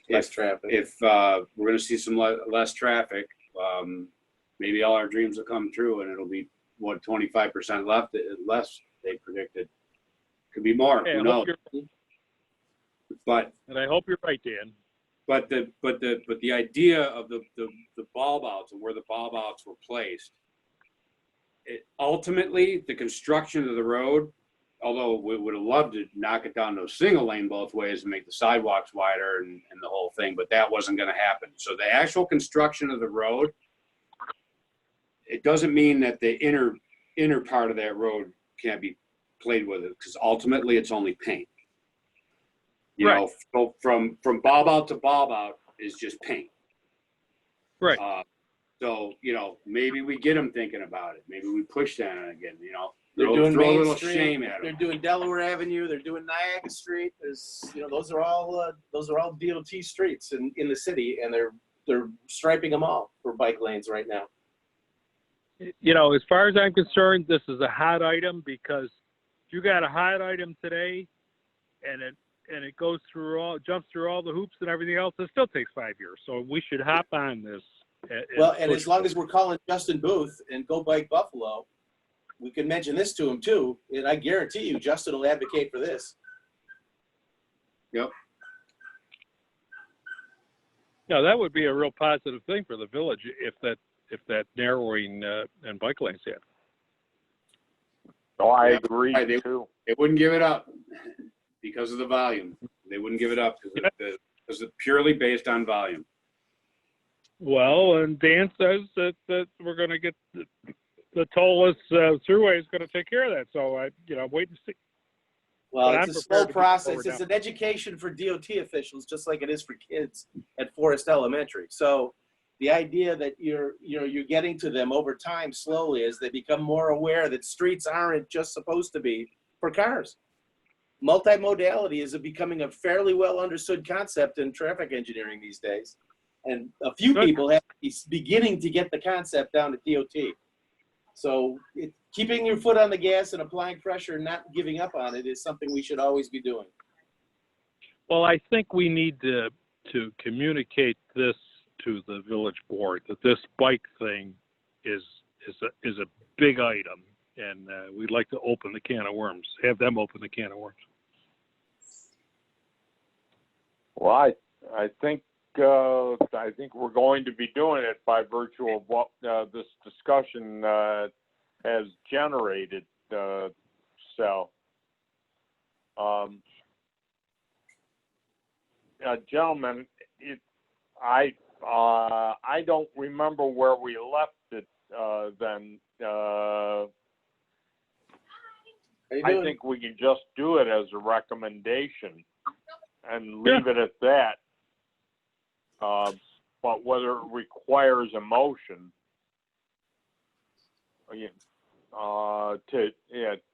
Speaker 8: Less traffic.
Speaker 9: if we're gonna see some less traffic. Maybe all our dreams will come true and it'll be, 25% less they predicted. Could be more,
Speaker 5: Hey,
Speaker 9: who knows? But
Speaker 5: And I hope you're right, Dan.
Speaker 9: But the idea of the bulb outs and where the bulb outs were placed, ultimately the construction of the road, although we would have loved to knock it down to a single lane both ways and make the sidewalks wider and the whole thing, but that wasn't going to happen. So the actual construction of the road, it doesn't mean that the inner part of that road can't be played with it, because ultimately it's only paint. You
Speaker 5: Right.
Speaker 9: know, so from bulb out to bulb out is just paint.
Speaker 5: Right.
Speaker 9: So, maybe we get them thinking about it. Maybe we push that again,
Speaker 8: They're
Speaker 9: throw
Speaker 8: doing
Speaker 9: a
Speaker 8: Main
Speaker 9: little
Speaker 8: Street.
Speaker 9: shame at
Speaker 8: They're
Speaker 9: them.
Speaker 8: doing Delaware Avenue. They're doing Niagara Street. There's, those are all DOT streets in the city, and they're striping them all for bike lanes right now.
Speaker 5: As far as I'm concerned, this is a hot item, because if you got a hot item today and it jumps through all the hoops and everything else, it still takes 5 years. So we should hop on this.
Speaker 8: And as long as we're calling Justin Booth and Go Bike Buffalo, we can mention this to him too, and I guarantee you Justin will advocate for this.
Speaker 9: Yep.
Speaker 5: No, that would be a real positive thing for the village if that narrowing and bike lanes happen.
Speaker 6: So I
Speaker 9: Yeah.
Speaker 6: agree
Speaker 9: Right,
Speaker 6: too.
Speaker 9: They wouldn't give it up because of the volume. They wouldn't give it up because it's purely based on volume.
Speaker 5: Well, and Dan says that we're going to get the tollless throughway is going to take care of that. So I'm waiting to see.
Speaker 8: Well,
Speaker 5: But
Speaker 8: it's
Speaker 5: I'm
Speaker 8: a slow
Speaker 5: prepared to be
Speaker 8: process.
Speaker 5: forward
Speaker 8: It's
Speaker 5: now.
Speaker 8: an education for DOT officials, just like it is for kids at Forest Elementary. So the idea that you're getting to them over time slowly as they become more aware that streets aren't just supposed to be for cars. Multimodality is becoming a fairly well understood concept in traffic engineering these days. And a few
Speaker 5: Good.
Speaker 8: people have beginning to get the concept down at DOT. So keeping your foot on the gas and applying pressure and not giving up on it is something we should always be doing.
Speaker 5: Well, I think we need to communicate this to the village board, that this bike thing is a big item, and we'd like to open the can of worms, have them open the can of worms.
Speaker 6: Well, I think we're going to be doing it by virtue of what this discussion has generated. Gentlemen, I don't remember where we left it then. I think we can just do it as a recommendation and leave it at that. but whether it requires a motion,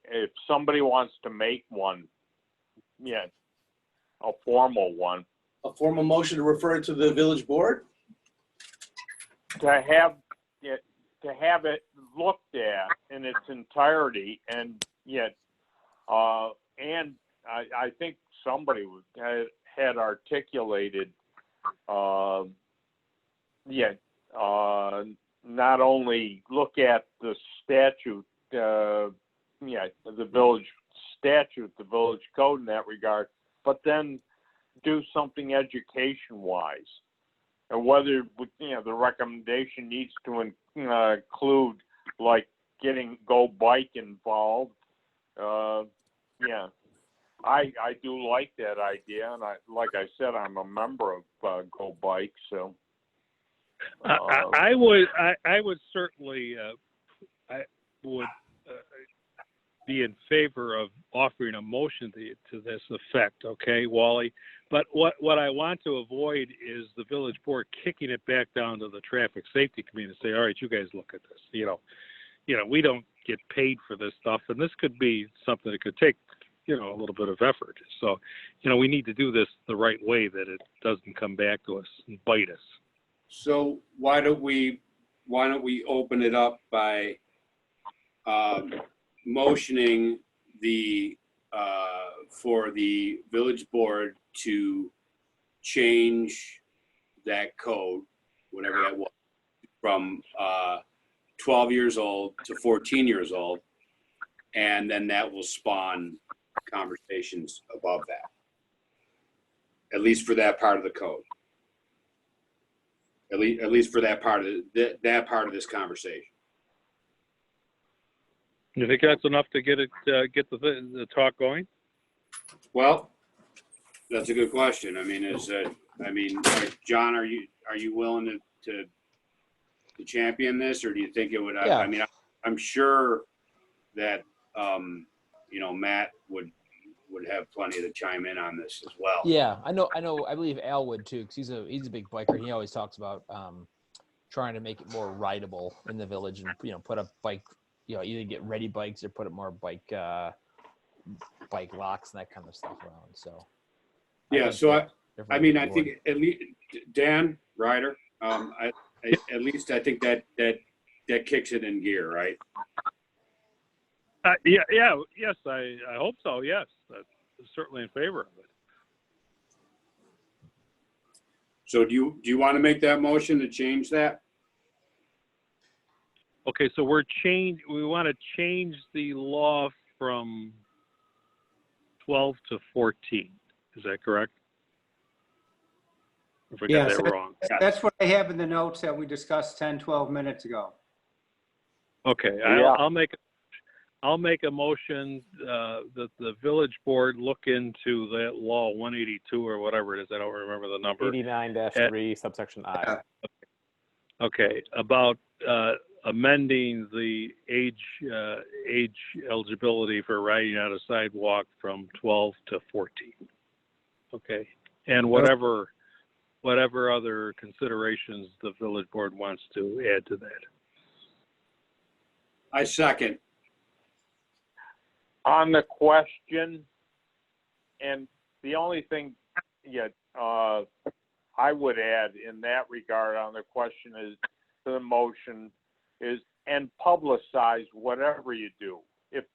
Speaker 6: if somebody wants to make one, a formal one,
Speaker 8: A formal motion to refer it to the village board?
Speaker 6: to have it looked at in its entirety, and I think somebody had articulated, not only look at the statute, the village statute, the village code in that regard, but then do something education-wise. And whether, the recommendation needs to include, like, getting Go Bike involved. I do like that idea, and like I said, I'm a member of Go Bike, so.
Speaker 5: I would certainly be in favor of offering a motion to this effect, okay, Wally? But what I want to avoid is the village board kicking it back down to the traffic safety committee and say, all right, you guys look at this. We don't get paid for this stuff, and this could be something that could take, a little bit of effort. So, we need to do this the right way, that it doesn't come back to us and bite us.
Speaker 9: So why don't we open it up by motioning for the village board to change that code, whatever that was, from 12 years old to 14 years old, and then that will spawn conversations above that, at least for that part of the code. At least for that part of this conversation.
Speaker 5: You think that's enough to get the talk going?
Speaker 9: Well, that's a good question. John, are you willing to champion this, or do you think it would?
Speaker 2: Yeah.
Speaker 9: I'm sure that Matt would have plenty to chime in on this as well.
Speaker 2: Yeah, I know. I believe Al would too, because he's a big biker. He always talks about trying to make it more rideable in the village, and put up bike, either get ready bikes or put up more bike locks and that kind of stuff around. So
Speaker 9: I think at least Dan Ryder, at least I think that kicks it in gear, right?
Speaker 5: Yes, I hope so. Yes, I'm certainly in favor of it.
Speaker 9: So do you want to make that motion to change that?
Speaker 5: Okay, so we want to change the law from 12 to 14. Is that correct? If I got
Speaker 1: Yes,
Speaker 5: that wrong.
Speaker 1: That's what I have in the notes that we discussed 10, 12 minutes ago.
Speaker 5: Okay,
Speaker 6: Yeah.
Speaker 5: I'll make a motion that the village board look into that law 182 or whatever it is. I don't remember the number.
Speaker 4: 89-3 subsection I.
Speaker 5: Okay, about amending the age eligibility for riding on a sidewalk from 12 to 14. Okay, and whatever other considerations the village board wants to add to that.
Speaker 9: I second.
Speaker 6: On the question, and the only thing I would add in that regard on the question is to the motion is, and publicize whatever you do. If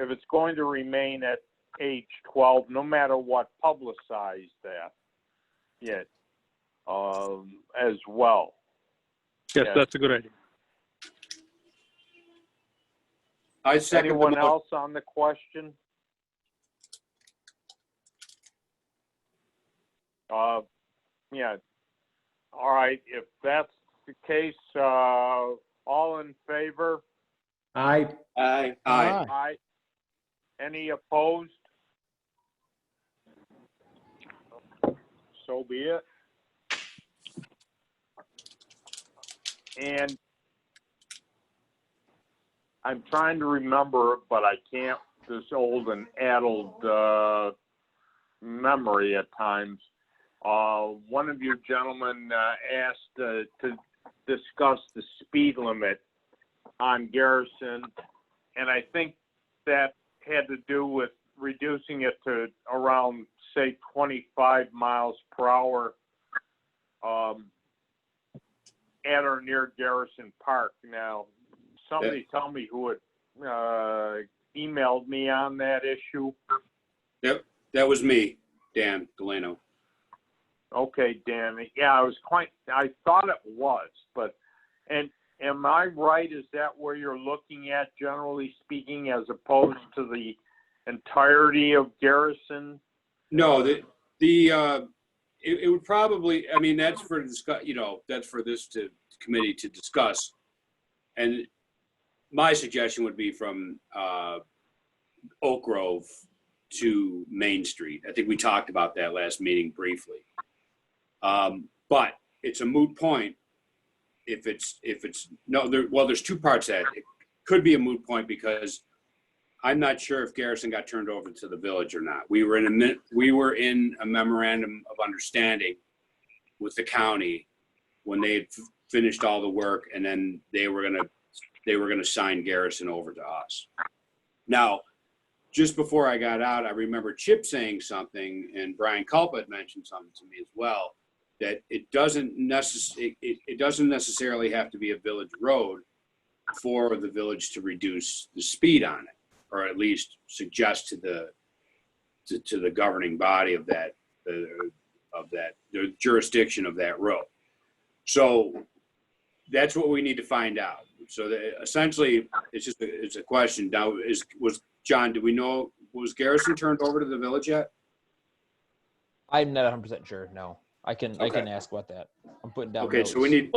Speaker 6: it's going to remain at age 12, no matter what, publicize that. As well.
Speaker 5: Yes, that's a good idea.
Speaker 9: I second.
Speaker 6: Anyone else on the question? All right. If that's the case, all in favor?
Speaker 1: Aye.
Speaker 8: Aye.
Speaker 4: Aye.
Speaker 6: Aye. Any opposed? So be it. And I'm trying to remember, but I can't, this old and addled memory at times. one of you gentlemen asked to discuss the speed limit on Garrison, and I think that had to do with reducing it to around, say, 25 miles per hour at or near Garrison Park. Now, somebody tell me who had emailed me on that issue.
Speaker 9: Yep, that was me, Dan Delano.
Speaker 6: Okay, Dan. Yeah, I thought it was, but, and am I right? Is that where you're looking at, generally speaking, as opposed to the entirety of Garrison?
Speaker 9: No, it would probably, I mean, that's for discuss, that's for this committee to discuss. And my suggestion would be from Oak Grove to Main Street. I think we talked about that last meeting briefly. But it's a moot point if it's there's two parts to that. It could be a moot point because I'm not sure if Garrison got turned over to the village or not. We were in a memorandum of understanding with the county when they had finished all the work, and then they were gonna sign Garrison over to us. Now, just before I got out, I remember Chip saying something, and Brian Culp had mentioned something to me as well, that it doesn't necessarily have to be a village road for the village to reduce the speed on it, or at least suggest to the governing body of that the jurisdiction of that road. So that's what we need to find out. So essentially, it's a question. Now, was John? Do we know, was Garrison turned over to the village yet?
Speaker 2: I'm not 100% sure. No, I can ask about that. I'm putting down.
Speaker 9: Okay,
Speaker 2: notes.
Speaker 9: so we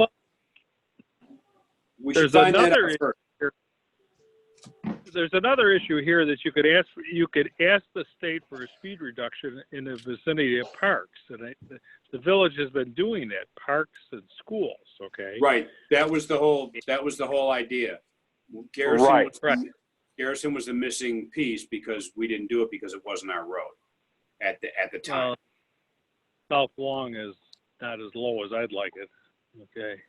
Speaker 5: There's
Speaker 9: should find that
Speaker 5: another
Speaker 9: out first.
Speaker 5: There's another issue here that you could ask. You could ask the state for a speed reduction in the vicinity of parks, and the village has been doing that, parks and schools. Okay.
Speaker 9: Right. That was the whole idea. Garrison,
Speaker 5: Right.
Speaker 9: Garrison was the missing piece because we didn't do it because it wasn't our road at the time.
Speaker 5: South Long is not as low as I'd like it. Okay.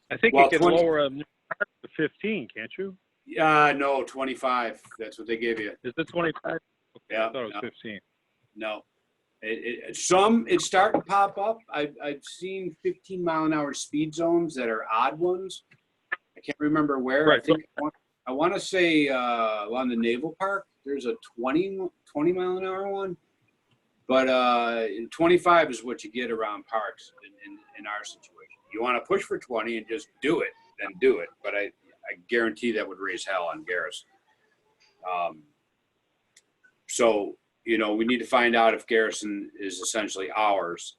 Speaker 5: I think
Speaker 9: Well,
Speaker 5: you can
Speaker 9: 20
Speaker 5: lower a park to 15, can't you?
Speaker 9: No, 25. That's what they gave you.
Speaker 5: Is it 25? Okay,
Speaker 9: Yeah.
Speaker 5: I thought it was 15.
Speaker 9: No. It's starting to pop up. I've seen 15-mile-an-hour speed zones that are odd ones. I can't remember where.
Speaker 5: Right.
Speaker 9: I think I want to say along the Naval Park, there's a 20-mile-an-hour one. But 25 is what you get around parks in our situation. You want to push for 20 and just do it, then do it. But I guarantee that would raise hell on Garrison. So, we need to find out if Garrison is essentially ours.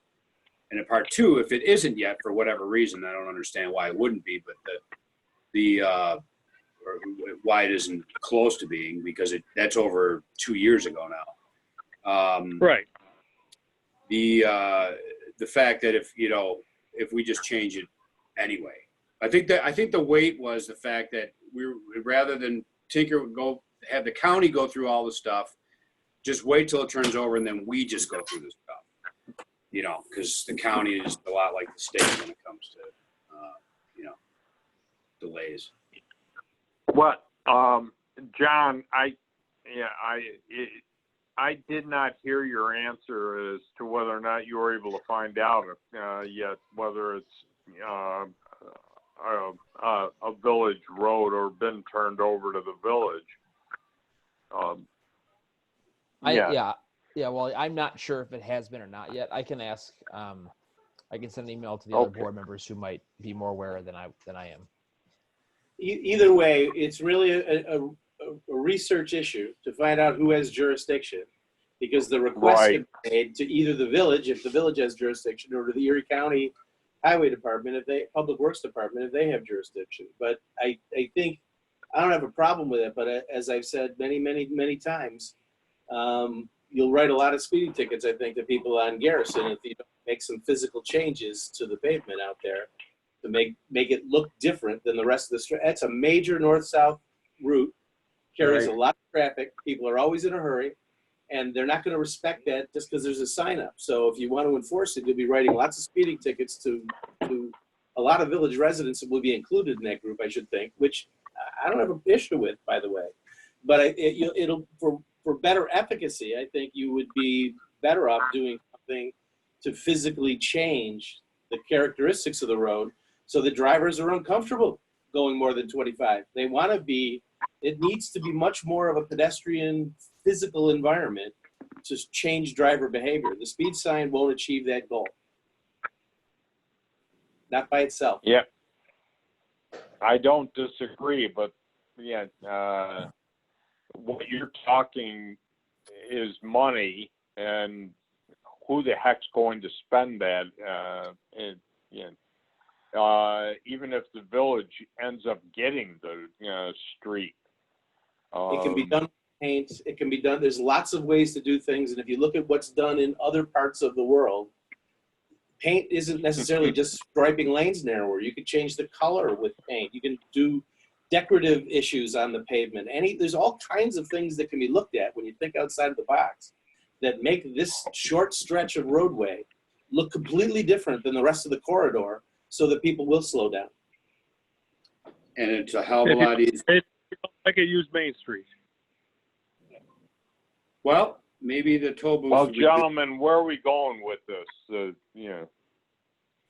Speaker 9: And in part two, if it isn't yet, for whatever reason, I don't understand why it wouldn't be, but or why it isn't close to being, because that's over 2 years ago now.
Speaker 5: Right.
Speaker 9: The fact that if we just change it anyway, I think the weight was the fact that rather than Tinker would have the county go through all the stuff, just wait till it turns over and then we just go through the stuff, because the county is a lot like the state when it comes to, delays.
Speaker 6: What, John, I did not hear your answer as to whether or not you were able to find out yet whether it's a village road or been turned over to the village.
Speaker 2: Well, I'm not sure if it has been or not yet. I can ask. I can send an email to the other board members who might be more aware than I am.
Speaker 8: Either way, it's really a research issue to find out who has jurisdiction, because the request can be made to either the village, if the village has jurisdiction, or to the Erie County Highway Department, Public Works Department, if they have jurisdiction. But I think I don't have a problem with it. But as I've said many times, you'll write a lot of speeding tickets, I think, to people on Garrison if you don't make some physical changes to the pavement out there to make it look different than the rest of the street. That's a major north-south route, carries a lot of traffic. People are always in a hurry. And they're not going to respect that just because there's a sign up. So if you want to enforce it, you'll be writing lots of speeding tickets to a lot of village residents that will be included in that group, I should think, which I don't have an issue with, by the way. But it'll for better efficacy, I think you would be better off doing something to physically change the characteristics of the road so the drivers are uncomfortable going more than 25. They want to be, it needs to be much more of a pedestrian physical environment to change driver behavior. The speed sign won't achieve that goal. Not by itself.
Speaker 6: Yeah. I don't disagree, but yeah, what you're talking is money, and who the heck's going to spend that? Even if the village ends up getting the street.
Speaker 8: It can be done with paint. It can be done. There's lots of ways to do things. And if you look at what's done in other parts of the world, paint isn't necessarily just striping lanes narrower. You could change the color with paint. You can do decorative issues on the pavement. There's all kinds of things that can be looked at when you think outside of the box that make this short stretch of roadway look completely different than the rest of the corridor so that people will slow down.
Speaker 9: And it's a hell of a lot easier.
Speaker 5: I could use Main Street.
Speaker 9: Well, maybe the toll booth.
Speaker 6: Well, gentlemen, where are we going with this?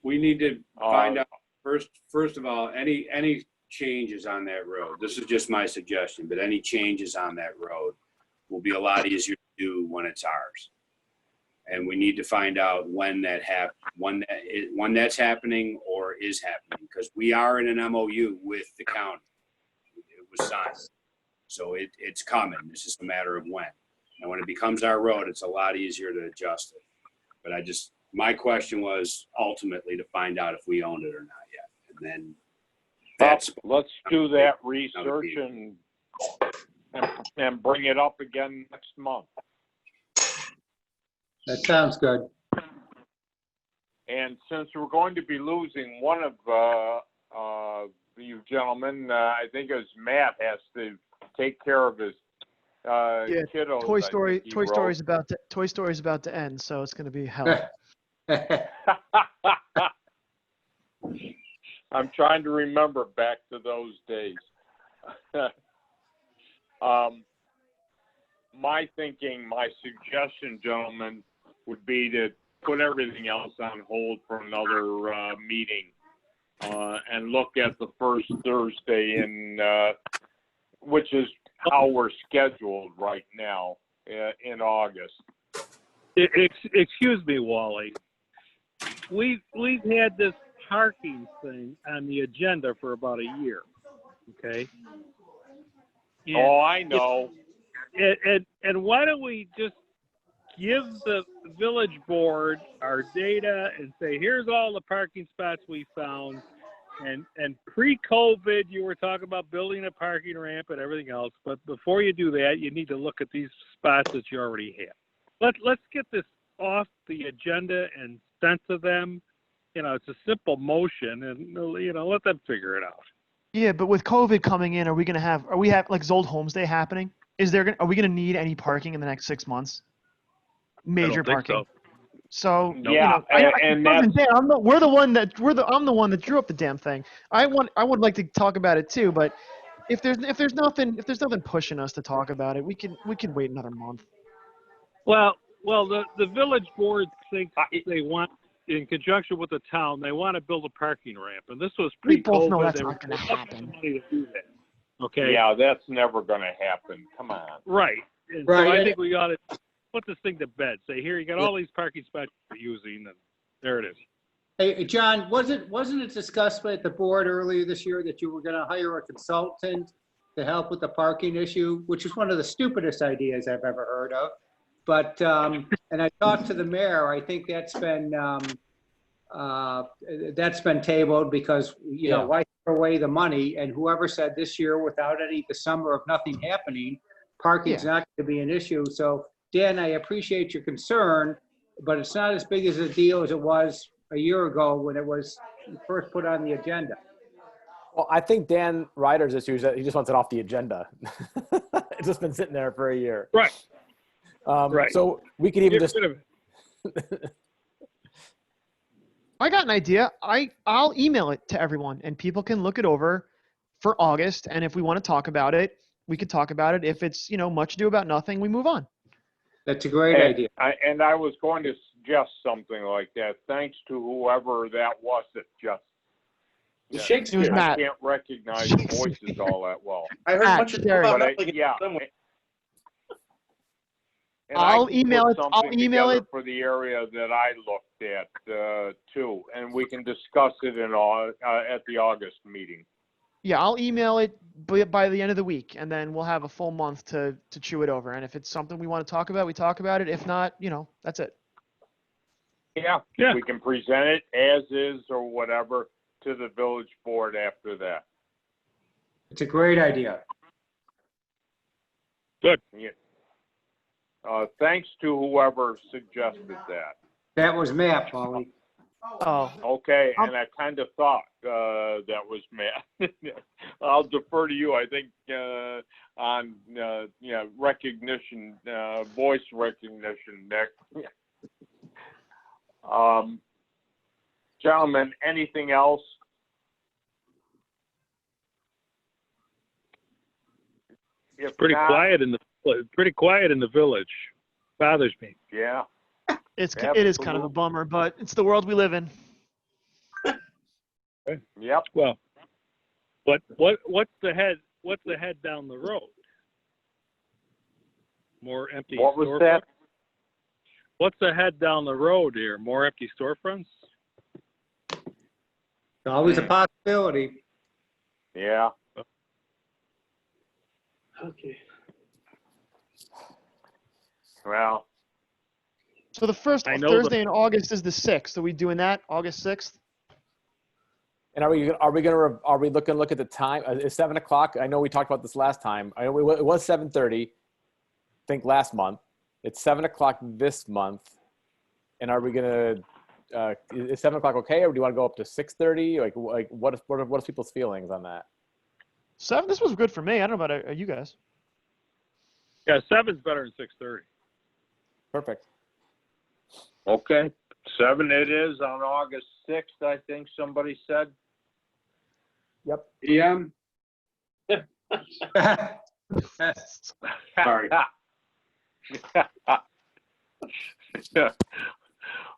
Speaker 9: We need to find out first of all, any changes on that road. This is just my suggestion, but any changes on that road will be a lot easier to do when it's ours. And we need to find out when that's happening or is happening, because we are in an MOU with the county. It was signed, so it's coming. It's just a matter of when. And when it becomes our road, it's a lot easier to adjust it. But my question was ultimately to find out if we owned it or not yet. And then
Speaker 6: let's do that research and bring it up again next month.
Speaker 1: That sounds good.
Speaker 6: And since we're going to be losing one of you gentlemen, I think it was Matt has to take care of his kiddos.
Speaker 3: Toy Story's about to end, so it's going to be hell.
Speaker 6: I'm trying to remember back to those days. My suggestion, gentlemen, would be to put everything else on hold for another meeting and look at the first Thursday which is how we're scheduled right now in August.
Speaker 5: Excuse me, Wally. We've had this parking thing on the agenda for about a year. Okay. And
Speaker 6: I know.
Speaker 5: And why don't we just give the village board our data and say, here's all the parking spots we found. And pre-COVID, you were talking about building a parking ramp and everything else. But before you do that, you need to look at these spots that you already have. Let's get this off the agenda and sent to them. It's a simple motion, and let them figure it out.
Speaker 3: Yeah, but with COVID coming in, are we have like Zold Homes Day happening? Are we gonna need any parking in the next 6 months? Major parking. So
Speaker 6: yeah,
Speaker 3: I'm the one that drew up the damn thing. I would like to talk about it too, but if there's nothing pushing us to talk about it, we can wait another month.
Speaker 5: Well, the village board thinks they want, in conjunction with the town, they want to build a parking ramp, and this was pre-COVID.
Speaker 3: We both know that's not going to happen.
Speaker 5: Money to do that. Okay.
Speaker 6: Yeah, that's never going to happen. Come on.
Speaker 5: Right. And
Speaker 1: Right.
Speaker 5: So I think we ought to put this thing to bed. Say, here, you got all these parking spots you're using, and there it is.
Speaker 1: Hey, John, wasn't it discussed at the board earlier this year that you were going to hire a consultant to help with the parking issue, which is one of the stupidest ideas I've ever heard of? But, and I talked to the mayor, I think that's been tabled because, why throw away the money? And whoever said this year, without the summer of nothing happening, parking's not going to be an issue. So Dan, I appreciate your concern, but it's not as big as a deal as it was a year ago when it was first put on the agenda.
Speaker 4: Well, I think Dan Ryder's issue is that he just wants it off the agenda. It's just been sitting there for a year.
Speaker 5: Right. Right.
Speaker 4: So we could even
Speaker 5: Get
Speaker 4: just,
Speaker 5: rid of it.
Speaker 3: I got an idea. I'll email it to everyone, and people can look it over for August. And if we want to talk about it, we could talk about it. If it's much ado about nothing, we move on.
Speaker 1: That's a great
Speaker 6: And
Speaker 1: idea.
Speaker 6: I was going to suggest something like that. Thanks to whoever that was that just.
Speaker 8: The
Speaker 6: Yeah,
Speaker 8: Shakespeare.
Speaker 3: It was
Speaker 6: I
Speaker 3: Matt.
Speaker 6: can't recognize voices all that well.
Speaker 8: I heard
Speaker 3: Matt,
Speaker 8: much ado
Speaker 3: Jerry.
Speaker 8: about
Speaker 6: But
Speaker 8: nothing
Speaker 6: yeah.
Speaker 8: somewhere.
Speaker 6: And I
Speaker 3: I'll
Speaker 6: can
Speaker 3: email
Speaker 6: put
Speaker 3: it. I'll
Speaker 6: something
Speaker 3: email
Speaker 6: together
Speaker 3: it.
Speaker 6: for the area that I looked at too, and we can discuss it at the August meeting.
Speaker 3: Yeah, I'll email it by the end of the week, and then we'll have a full month to chew it over. And if it's something we want to talk about, we talk about it. If not, that's it.
Speaker 6: Yeah,
Speaker 5: Yeah.
Speaker 6: we can present it as is or whatever to the village board after that.
Speaker 1: It's a great idea.
Speaker 6: Yeah. Thanks to whoever suggested that.
Speaker 1: That was Matt, Wally.
Speaker 3: Oh,
Speaker 6: Okay, and I kind of thought that was Matt. I'll defer to you. I think on recognition, voice recognition, Nick. Gentlemen, anything else? If
Speaker 5: Pretty
Speaker 6: not,
Speaker 5: quiet in the village. Bothers me.
Speaker 6: Yeah.
Speaker 3: it is kind of a bummer, but it's the world we live in.
Speaker 6: Yep.
Speaker 5: Well, what's the head down the road? More empty
Speaker 6: What was
Speaker 5: storefronts?
Speaker 6: that?
Speaker 5: What's the head down the road here? More empty storefronts?
Speaker 1: Always a possibility.
Speaker 6: Yeah.
Speaker 8: Okay.
Speaker 6: Well,
Speaker 3: So the first
Speaker 5: I know
Speaker 3: Thursday in August is the 6th. Are we doing that? August 6th?
Speaker 4: and are we looking look at the time? It's 7 o'clock. I know we talked about this last time. I know it was 7:30. I think last month. It's 7 o'clock this month. And are we gonna? Is 7 o'clock okay, or do you want to go up to 6:30? Like what is people's feelings on that?
Speaker 3: 7? This was good for me. I don't know about you guys.
Speaker 5: Yeah, 7's better than 6:30.
Speaker 4: Perfect.
Speaker 6: okay. 7 it is on August 6th, I think somebody said.
Speaker 4: Yep.
Speaker 9: PM?
Speaker 6: Sorry.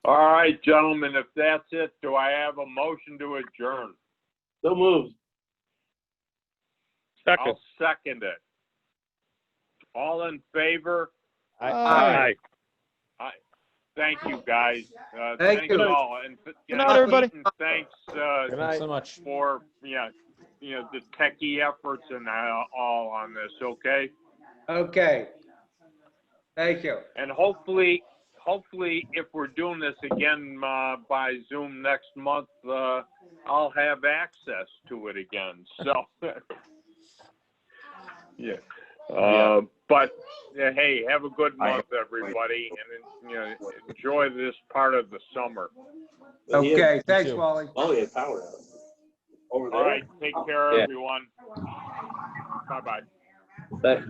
Speaker 6: All right, gentlemen, if that's it, do I have a motion to adjourn?
Speaker 8: So moved.
Speaker 5: Second.
Speaker 6: I'll second it. All in favor?
Speaker 5: Aye.
Speaker 6: Thank you, guys.
Speaker 1: Thank
Speaker 6: Thanks
Speaker 1: you.
Speaker 6: all. And
Speaker 3: Good night, everybody.
Speaker 6: and thanks
Speaker 4: Good night.
Speaker 2: so much.
Speaker 6: for the techie efforts and all on this. Okay,
Speaker 1: Okay. Thank you.
Speaker 6: and hopefully, if we're doing this again by Zoom next month, I'll have access to it again. So, yeah. But hey, have a good month, everybody, and enjoy this part of the summer.
Speaker 1: Okay. Thanks,
Speaker 2: too.
Speaker 1: Wally.
Speaker 8: Oh, yeah, power out. Over there.
Speaker 6: All right, take care,
Speaker 8: Yeah.
Speaker 6: everyone. Bye-bye.
Speaker 8: Bye.